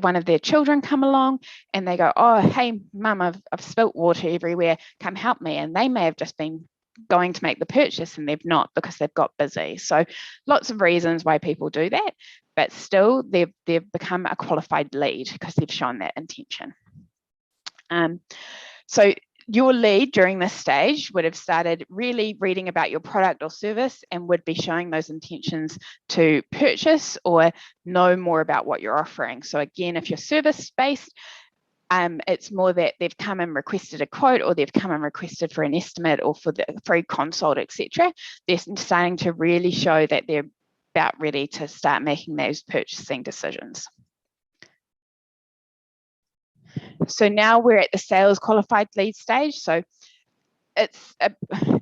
One of their children come along and they go, oh, hey, mum, I've spilt water everywhere. Come help me. And they may have just been going to make the purchase and they've not because they've got busy. So lots of reasons why people do that, but still they've become a qualified lead because they've shown that intention. So your lead during this stage would have started really reading about your product or service and would be showing those intentions to purchase or know more about what you're offering. So again, if you're service-based, it's more that they've come and requested a quote or they've come and requested for an estimate or for the free consult, etc. They're starting to really show that they're about ready to start making those purchasing decisions. So now we're at the sales qualified lead stage. So it's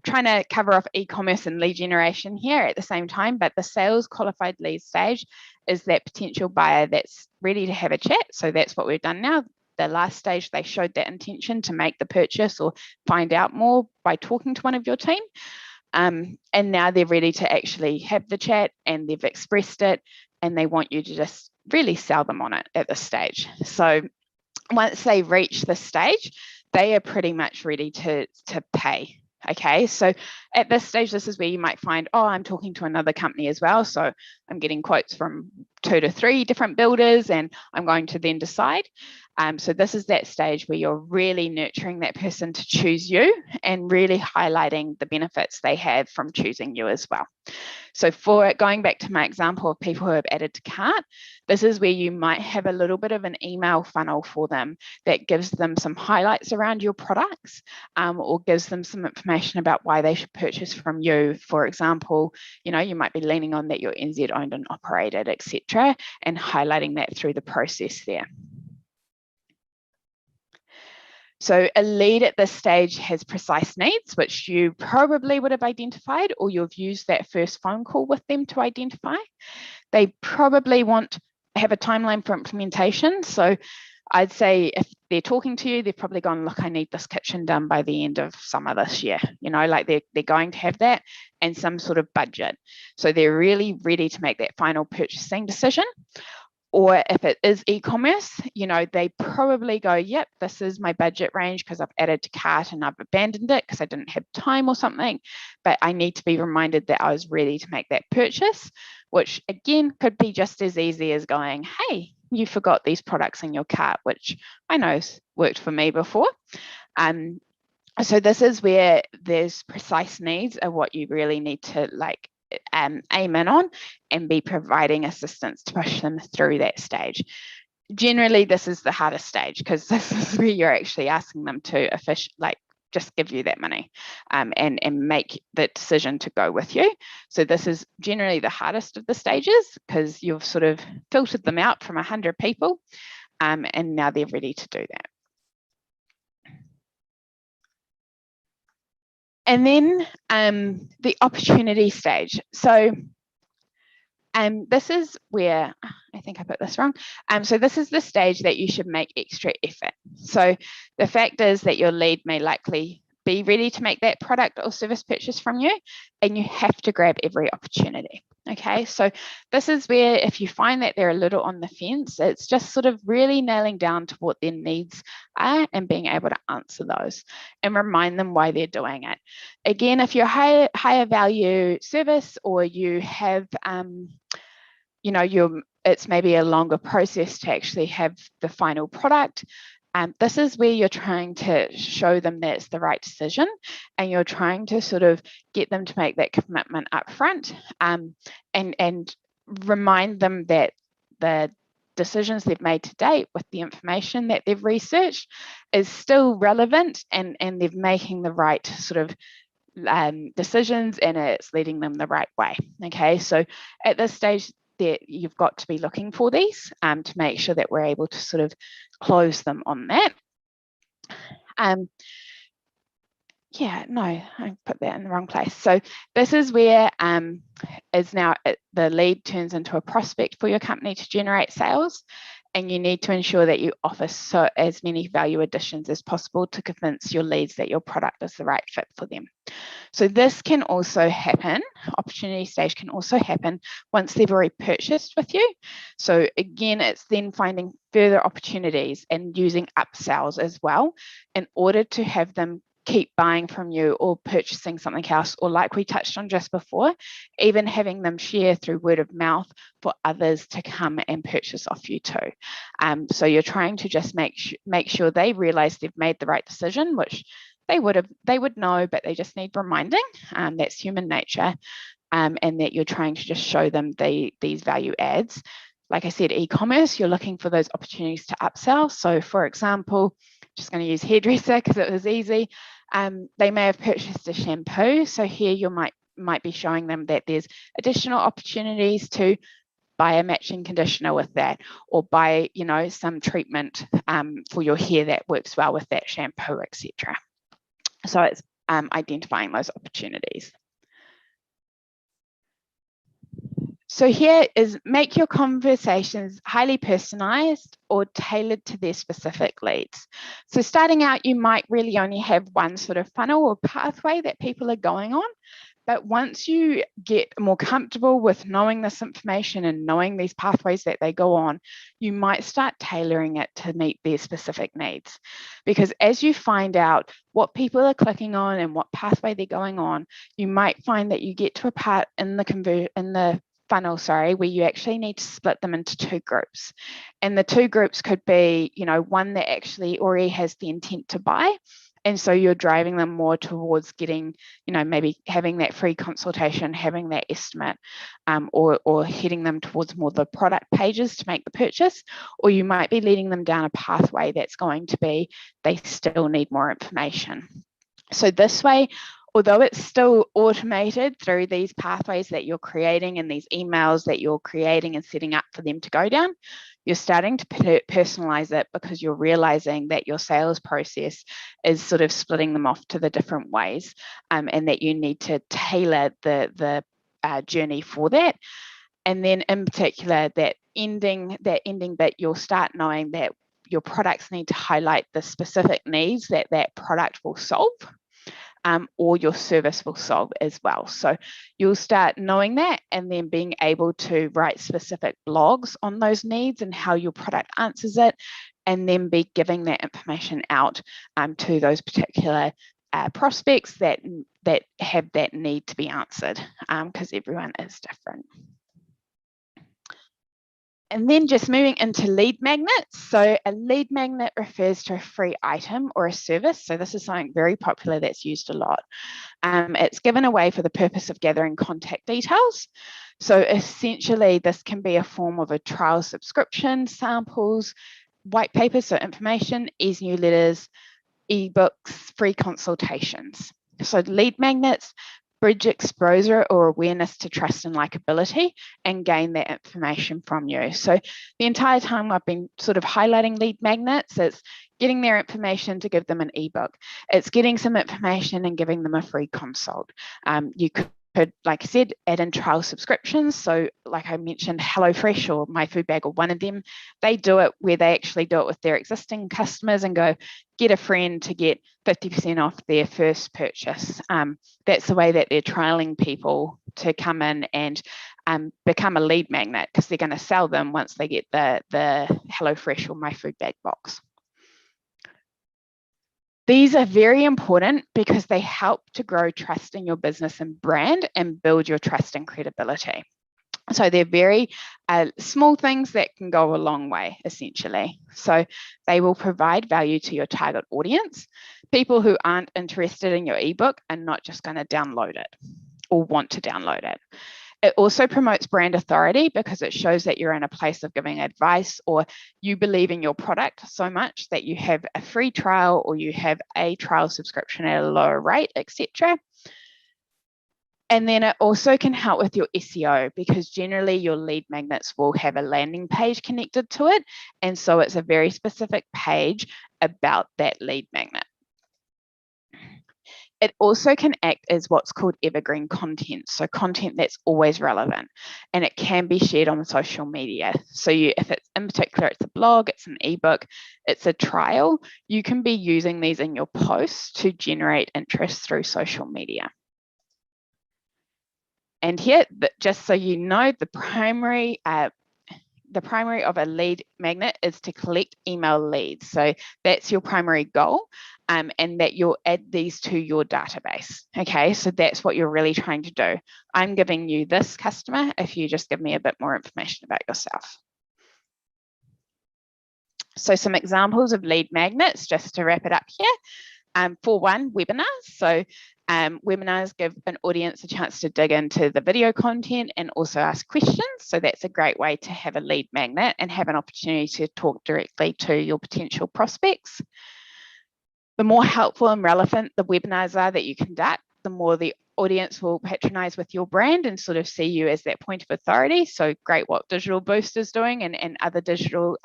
trying to cover off e-commerce and lead generation here at the same time, but the sales qualified lead stage is that potential buyer that's ready to have a chat. So that's what we've done now. The last stage, they showed that intention to make the purchase or find out more by talking to one of your team. And now they're ready to actually have the chat and they've expressed it and they want you to just really sell them on it at this stage. So once they reach this stage, they are pretty much ready to pay. Okay, so at this stage, this is where you might find, oh, I'm talking to another company as well. So I'm getting quotes from 2 to 3 different builders and I'm going to then decide. So this is that stage where you're really nurturing that person to choose you and really highlighting the benefits they have from choosing you as well. So for going back to my example of people who have added to cart, this is where you might have a little bit of an email funnel for them that gives them some highlights around your products or gives them some information about why they should purchase from you. For example, you know, you might be leaning on that you're NZ owned and operated, etc., and highlighting that through the process there. So a lead at this stage has precise needs, which you probably would have identified or you've used that first phone call with them to identify. They probably have a timeline for implementation. So I'd say if they're talking to you, they've probably gone, look, I need this kitchen done by the end of summer this year. You know, like they're going to have that and some sort of budget. So they're really ready to make that final purchasing decision. Or if it is e-commerce, you know, they probably go, yep, this is my budget range because I've added to cart and I've abandoned it because I didn't have time or something, but I need to be reminded that I was ready to make that purchase, which again could be just as easy as going, hey, you forgot these products in your cart, which I know has worked for me before. So this is where there's precise needs of what you really need to like aim in on and be providing assistance to push them through that stage. Generally, this is the hardest stage because this is where you're actually asking them to just give you that money and make the decision to go with you. So this is generally the hardest of the stages because you've sort of filtered them out from 100 people and now they're ready to do that. And then the opportunity stage. So this is where, I think I put this wrong. So this is the stage that you should make extra effort. So the fact is that your lead may likely be ready to make that product or service purchase from you, and you have to grab every opportunity. Okay, so this is where if you find that they're a little on the fence, it's just sort of really nailing down to what their needs are and being able to answer those and remind them why they're doing it. Again, if you're a higher value service, or you have, it's maybe a longer process to actually have the final product. This is where you're trying to show them that it's the right decision, and you're trying to sort of get them to make that commitment up front, and remind them that the decisions they've made to date with the information that they've researched is still relevant, and they're making the right sort of decisions, and it's leading them the right way. Okay, so at this stage, that you've got to be looking for these to make sure that we're able to sort of close them on that. I put that in the wrong place. So this is where is now the lead turns into a prospect for your company to generate sales, and you need to ensure that you offer as many value additions as possible to convince your leads that your product is the right fit for them. So this can also happen, opportunity stage can also happen once they've already purchased with you. So again, it's then finding further opportunities and using upsells as well in order to have them keep buying from you or purchasing something else, or like we touched on just before, even having them share through word of mouth for others to come and purchase off you too. So you're trying to just make sure they realize they've made the right decision, which they would know, but they just need reminding. That's human nature, and that you're trying to just show them these value adds. Like I said, e-commerce, you're looking for those opportunities to upsell. So for example, just going to use hairdresser because it was easy. They may have purchased a shampoo. So here you might be showing them that there's additional opportunities to buy a matching conditioner with that, or buy, some treatment for your hair that works well with that shampoo, etc. So it's identifying those opportunities. So here is make your conversations highly personalized or tailored to their specific leads. So starting out, you might really only have one sort of funnel or pathway that people are going on. But once you get more comfortable with knowing this information and knowing these pathways that they go on, you might start tailoring it to meet their specific needs. Because as you find out what people are clicking on and what pathway they're going on, you might find that you get to a part in the funnel, where you actually need to split them into two groups. And the two groups could be, one that actually already has the intent to buy. And so you're driving them more towards getting, maybe having that free consultation, having that estimate, or heading them towards more the product pages to make the purchase. Or you might be leading them down a pathway that's going to be, they still need more information. So this way, although it's still automated through these pathways that you're creating and these emails that you're creating and setting up for them to go down, you're starting to personalize it because you're realizing that your sales process is sort of splitting them off to the different ways, and that you need to tailor the journey for that. And then in particular, that ending bit, you'll start knowing that your products need to highlight the specific needs that product will solve. Or your service will solve as well. So you'll start knowing that, and then being able to write specific blogs on those needs and how your product answers it, and then be giving that information out to those particular prospects that have that need to be answered, because everyone is different. And then just moving into lead magnets. So a lead magnet refers to a free item or a service. So this is something very popular that's used a lot. It's given away for the purpose of gathering contact details. So essentially, this can be a form of a trial subscription, samples, white papers, so information, e-newsletters, ebooks, free consultations. So lead magnets bridge exposure or awareness to trust and likability and gain that information from you. So the entire time I've been sort of highlighting lead magnets, it's getting their information to give them an ebook. It's getting some information and giving them a free consult. You could could, like I said, add in trial subscriptions. So like I mentioned, HelloFresh or My Food Bag or one of them, they do it where they actually do it with their existing customers and go, get a friend to get 50% off their first purchase. That's the way that they're trialing people to come in and become a lead magnet, because they're going to sell them once they get the HelloFresh or My Food Bag box. These are very important because they help to grow trust in your business and brand and build your trust and credibility. So they're very small things that can go a long way, essentially. So they will provide value to your target audience. People who aren't interested in your ebook are not just going to download it or want to download it. It also promotes brand authority because it shows that you're in a place of giving advice, or you believe in your product so much that you have a free trial or you have a trial subscription at a lower rate, etc. And then it also can help with your SEO, because generally your lead magnets will have a landing page connected to it. And so it's a very specific page about that lead magnet. It also can act as what's called evergreen content, so content that's always relevant, and it can be shared on social media. So if it's in particular, it's a blog, it's an ebook, it's a trial, you can be using these in your posts to generate interest through social media. And here, just so you know, the primary of a lead magnet is to collect email leads. So that's your primary goal, and that you'll add these to your database. Okay, so that's what you're really trying to do. I'm giving you this customer if you just give me a bit more information about yourself. So some examples of lead magnets, just to wrap it up here. For one, webinars. So webinars give an audience a chance to dig into the video content and also ask questions. So that's a great way to have a lead magnet and have an opportunity to talk directly to your potential prospects. The more helpful and relevant the webinars are that you conduct, the more the audience will patronize with your brand and sort of see you as that point of authority. So great what Digital Boost is doing, and other digital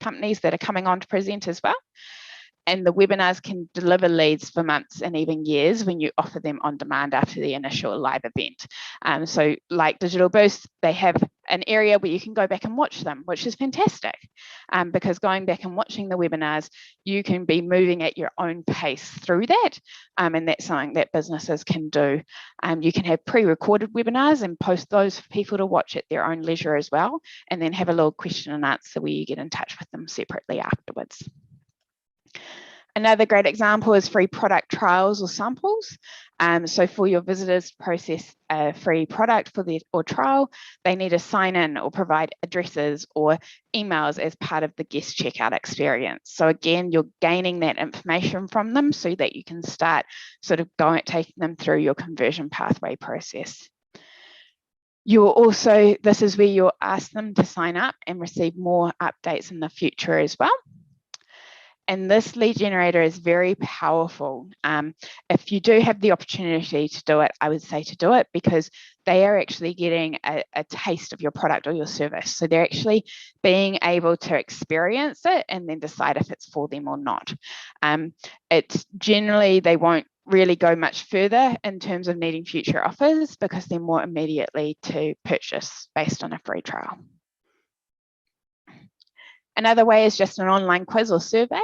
companies that are coming on to present as well. And the webinars can deliver leads for months and even years when you offer them on demand after the initial live event. So like Digital Boost, they have an area where you can go back and watch them, which is fantastic, because going back and watching the webinars, you can be moving at your own pace through that. And that's something that businesses can do. You can have pre-recorded webinars and post those for people to watch at their own leisure as well, and then have a little question and answer where you get in touch with them separately afterwards. Another great example is free product trials or samples. So for your visitors to process a free product for their trial, they need to sign in or provide addresses or emails as part of the guest checkout experience. So again, you're gaining that information from them so that you can start sort of taking them through your conversion pathway process. You'll also, this is where you'll ask them to sign up and receive more updates in the future as well. And this lead generator is very powerful. If you do have the opportunity to do it, I would say to do it, because they are actually getting a taste of your product or your service. So they're actually being able to experience it and then decide if it's for them or not. It's generally, they won't really go much further in terms of needing future offers because they're more immediately to purchase based on a free trial. Another way is just an online quiz or survey.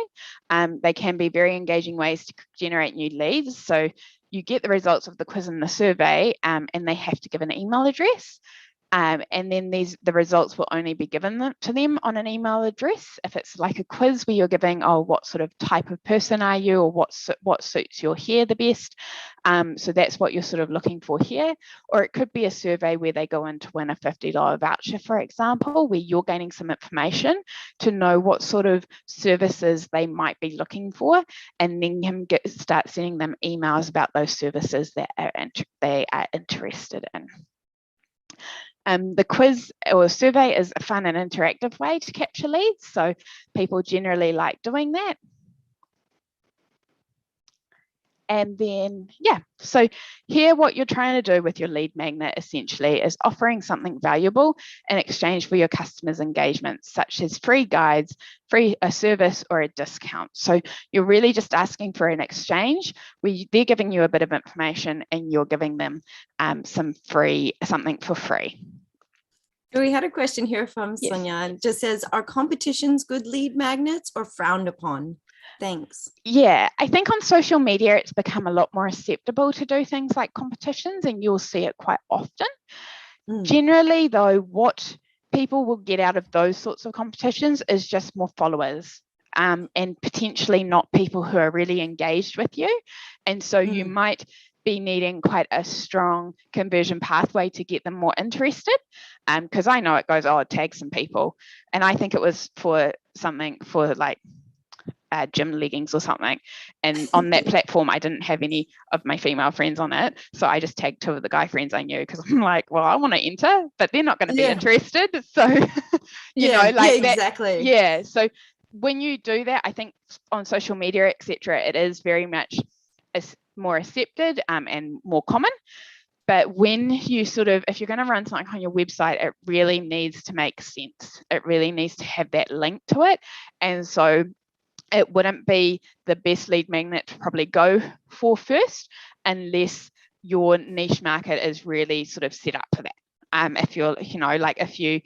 They can be very engaging ways to generate new leads. So you get the results of the quiz and the survey, and they have to give an email address. And then the results will only be given to them on an email address. If it's like a quiz where you're giving, oh, what sort of type of person are you, or what suits your hair the best. So that's what you're sort of looking for here. Or it could be a survey where they go in to win a $50 voucher, for example, where you're gaining some information to know what sort of services they might be looking for, and then you can start sending them emails about those services that they are interested in. The quiz or survey is a fun and interactive way to capture leads, so people generally like doing that. And then, so here what you're trying to do with your lead magnet essentially is offering something valuable in exchange for your customers' engagement, such as free guides, a service, or a discount. So you're really just asking for an exchange where they're giving you a bit of information and you're giving them something for free. We had a question here from Yes. Sonia. It just says, are competitions good lead magnets or frowned upon? Thanks. Yeah, I think on social media, it's become a lot more acceptable to do things like competitions, and you'll see it quite often. Generally, though, what people will get out of those sorts of competitions is just more followers, and potentially not people who are really engaged with you. And so you might be needing quite a strong conversion pathway to get them more interested. Because I know it goes, tag some people. And I think it was for something for like gym leggings or something, and on that platform I didn't have any of my female friends on it, so I just tagged 2 of the guy friends I knew, because I'm like, well, I want to enter, but they're not going to be interested, so you know, like that. Exactly. So when you do that, I think on social media, etc., it is very much more accepted and more common. But when you if you're going to run something on your website, it really needs to make sense. It really needs to have that link to it. And so it wouldn't be the best lead magnet to probably go for first unless your niche market is really sort of set up for that. If you're, if you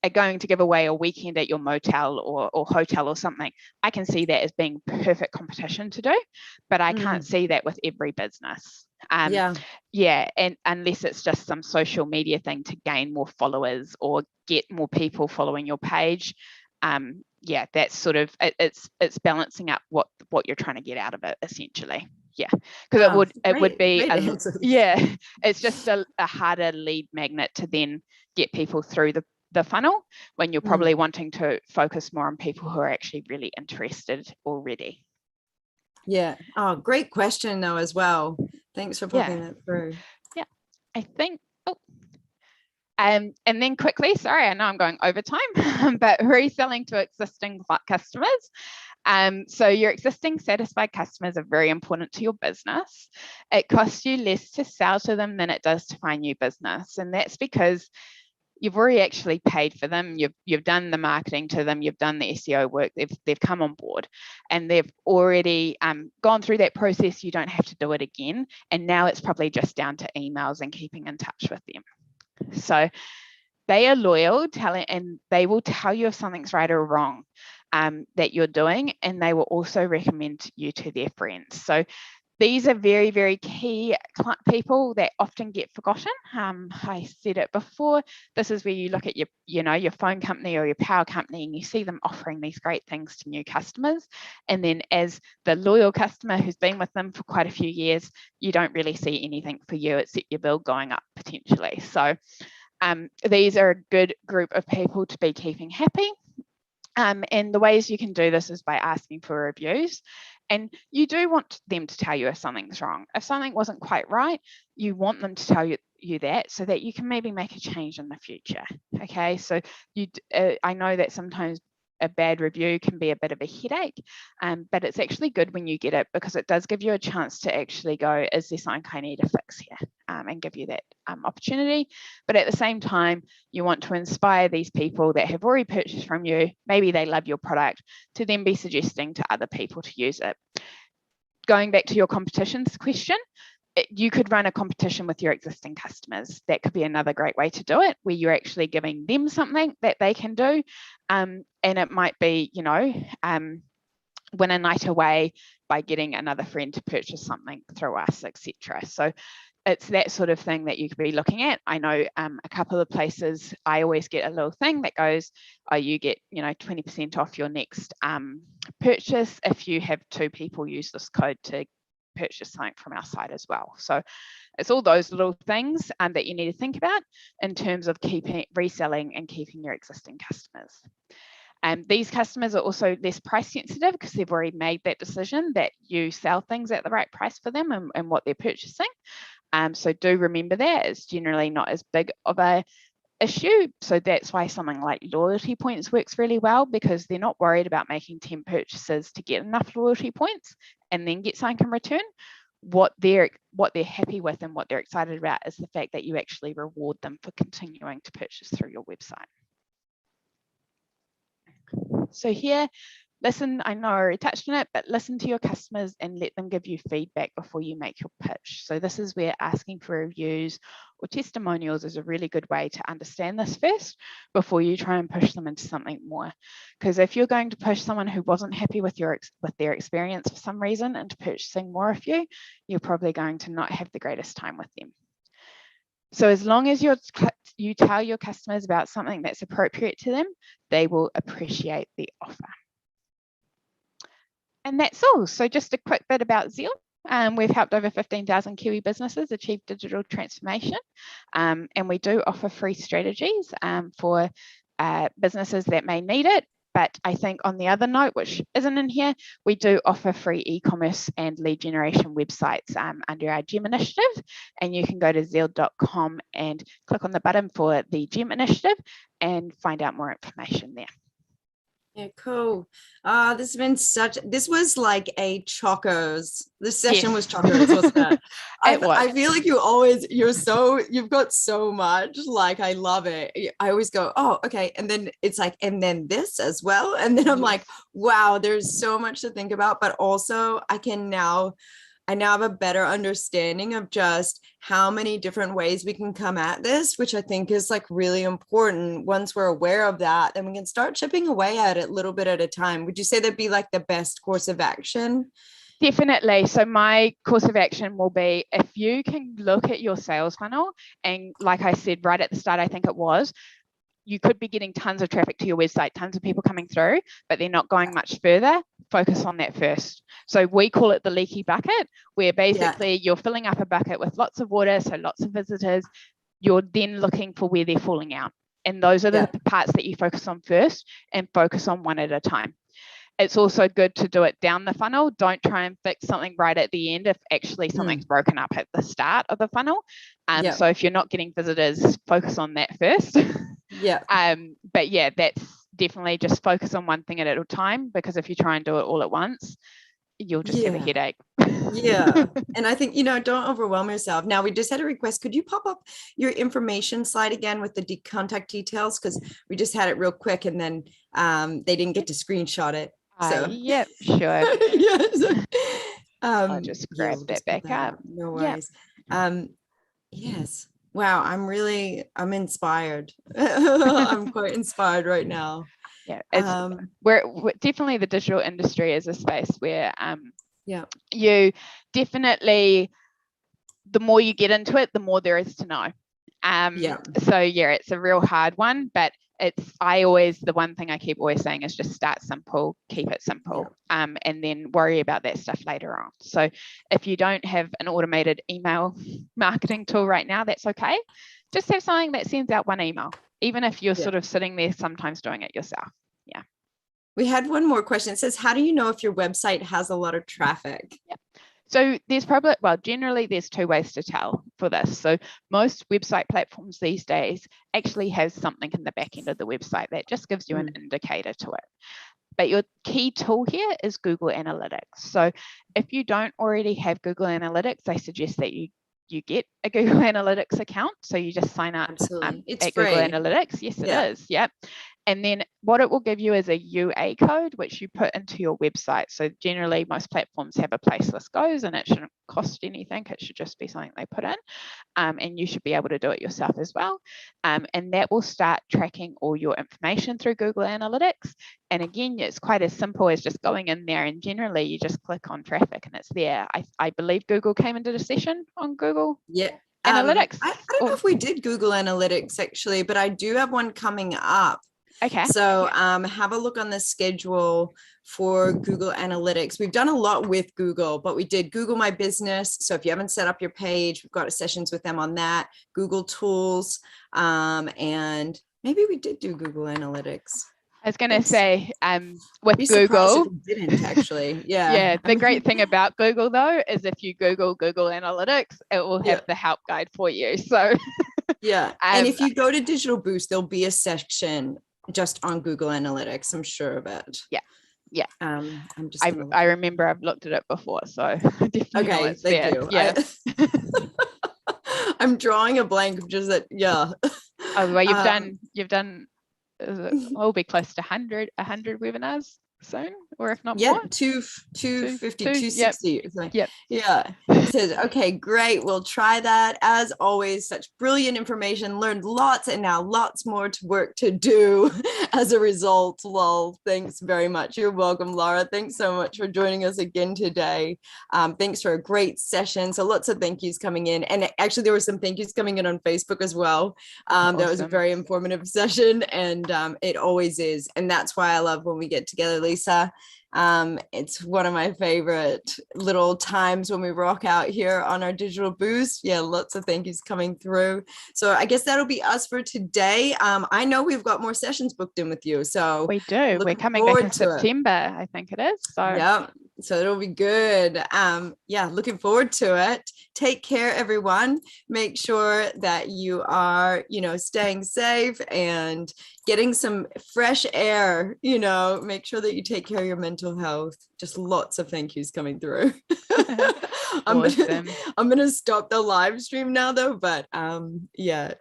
are going to give away a weekend at your motel or hotel or something, I can see that as being perfect competition to do, but I can't see that with every business. And unless it's just some social media thing to gain more followers or get more people following your page. That's sort of it's balancing up what you're trying to get out of it essentially. Because it would be it's just a harder lead magnet to then get people through the funnel when you're probably wanting to focus more on people who are actually really interested already. Great question though as well. Thanks for popping that through. I think and then quickly, sorry, I know I'm going over time, but reselling to existing customers. So your existing satisfied customers are very important to your business. It costs you less to sell to them than it does to find new business. And that's because you've already actually paid for them. You've done the marketing to them. You've done the SEO work. They've come on board and they've already gone through that process. You don't have to do it again. And now it's probably just down to emails and keeping in touch with them. So they are loyal, and they will tell you if something's right or wrong that you're doing, and they will also recommend you to their friends. So these are very, very key people that often get forgotten. I said it before. This is where you look at your phone company or your power company, and you see them offering these great things to new customers. And then as the loyal customer who's been with them for quite a few years, you don't really see anything for you except your bill going up potentially. So these are a good group of people to be keeping happy. And the ways you can do this is by asking for reviews. And you do want them to tell you if something's wrong. If something wasn't quite right, you want them to tell you that so that you can maybe make a change in the future. Okay, so I know that sometimes a bad review can be a bit of a headache, but it's actually good when you get it, because it does give you a chance to actually go, is there something I need to fix here, and give you that opportunity. But at the same time, you want to inspire these people that have already purchased from you, maybe they love your product, to then be suggesting to other people to use it. Going back to your competitions question, you could run a competition with your existing customers. That could be another great way to do it, where you're actually giving them something that they can do. And it might be, win a night away by getting another friend to purchase something through us, etc. So it's that sort of thing that you could be looking at. I know a couple of places, I always get a little thing that goes, you get 20% off your next purchase if you have 2 people use this code to purchase something from our site as well. So it's all those little things that you need to think about in terms of reselling and keeping your existing customers. These customers are also less price sensitive because they've already made that decision that you sell things at the right price for them and what they're purchasing. So do remember that it's generally not as big of a issue. So that's why something like loyalty points works really well, because they're not worried about making 10 purchases to get enough loyalty points and then get something in return. what they're happy with and what they're excited about is the fact that you actually reward them for continuing to purchase through your website. So here, listen, I know I already touched on it, but listen to your customers and let them give you feedback before you make your pitch. So this is where asking for reviews or testimonials is a really good way to understand this first before you try and push them into something more. Because if you're going to push someone who wasn't happy with their experience for some reason into purchasing more of you, you're probably going to not have the greatest time with them. So as long as you tell your customers about something that's appropriate to them, they will appreciate the offer. And that's all. So just a quick bit about Zeald. We've helped over 15,000 Kiwi businesses achieve digital transformation. And we do offer free strategies for businesses that may need it. But I think on the other note, which isn't in here, we do offer free e-commerce and lead generation websites under our GEM initiative. And you can go to zeald.com and click on the button for the GEM initiative and find out more information there. Yeah, cool. This was like a chocos. This session was chocos, wasn't it? I feel like you've got so much, like, I love it. I always go, oh, okay. And then it's like, and then this as well. And then I'm like, wow, there's so much to think about, but also I now have a better understanding of just how many different ways we can come at this, which I think is like really important. Once we're aware of that, then we can start chipping away at it a little bit at a time. Would you say that'd be like the best course of action? Definitely. So my course of action will be, if you can look at your sales funnel, and like I said right at the start, I think it was, you could be getting tons of traffic to your website, tons of people coming through, but they're not going much further. Focus on that first. So we call it the leaky bucket, where basically you're filling up a bucket with lots of water, so lots of visitors. You're then looking for where they're falling out. And those are the parts that you focus on first, and focus on one at a time. It's also good to do it down the funnel. Don't try and fix something right at the end if actually something's broken up at the start of the funnel. So if you're not getting visitors, focus on that first. But yeah, that's definitely just focus on one thing at a time, because if you try and do it all at once, you'll just have a headache. And I think, don't overwhelm yourself. Now, we just had a request. Could you pop up your information slide again with the contact details? Because we just had it real quick and then they didn't get to screenshot it. So yep, sure. I'll just grab that back up. No worries. Yes. Wow, I'm inspired. I'm quite inspired right now. Yeah, we're definitely, the digital industry is a space where you definitely, the more you get into it, the more there is to know. So it's a real hard one, but the one thing I keep always saying is just start simple, keep it simple, and then worry about that stuff later on. So if you don't have an automated email marketing tool right now, that's okay. Just have something that sends out one email, even if you're sort of sitting there sometimes doing it yourself. We had one more question. It says, how do you know if your website has a lot of traffic? So generally there's two ways to tell for this. So most website platforms these days actually has something in the back end of the website that just gives you an indicator to it. But your key tool here is Google Analytics. So if you don't already have Google Analytics, I suggest that you get a Google Analytics account. So you just sign up at Google Analytics. Yes, it is. Yep. And then what it will give you is a UA code, which you put into your website. So generally, most platforms have a place this goes, and it shouldn't cost anything. It should just be something they put in. And you should be able to do it yourself as well. And that will start tracking all your information through Google Analytics. And again, it's quite as simple as just going in there, and generally you just click on traffic and it's there. I believe Google came and did a session on Google Analytics. I don't know if we did Google Analytics actually, but I do have one coming up. Okay. So have a look on the schedule for Google Analytics. We've done a lot with Google, but we did Google My Business. So if you haven't set up your page, we've got sessions with them on that. Google Tools, and maybe we did do Google Analytics. I was going to say, with Google, if we didn't actually. The great thing about Google though is if you Google Analytics, it will have the help guide for you. So and if you go to Digital Boost, there'll be a section just on Google Analytics. I'm sure of it. Yeah. I'm just gonna I remember I've looked at it before, so I definitely know okay, it's thank fair. you. Yeah. I'm drawing a blank, just that, yeah. Oh, well, you've done, we'll be close to 100 webinars soon, or if not Yeah, more. 250, Two, yep, 260. yep. Yeah. It says, okay, great. We'll try that. As always, such brilliant information, learned lots, and now lots more to work to do as a result. Lol. Thanks very much. You're welcome, Laura. Thanks so much for joining us again today. Thanks for a great session. So lots of thank yous coming in. And actually, there were some thank yous coming in on Facebook as well. Awesome. That was a very informative session, and it always is. And that's why I love when we get together, Lisa. It's one of my favorite little times when we rock out here on our digital boost. Yeah, lots of thank yous coming through. So I guess that'll be us for today. I know we've got more sessions booked in with you, so we do. We're coming back in September, I think it is. So yeah, so it'll be good. Yeah, looking forward to it. Take care, everyone. Make sure that you are, staying safe and getting some fresh air. Make sure that you take care of your mental health. Just lots of thank yous coming through. I'm gonna stop the live stream now, though. But yeah,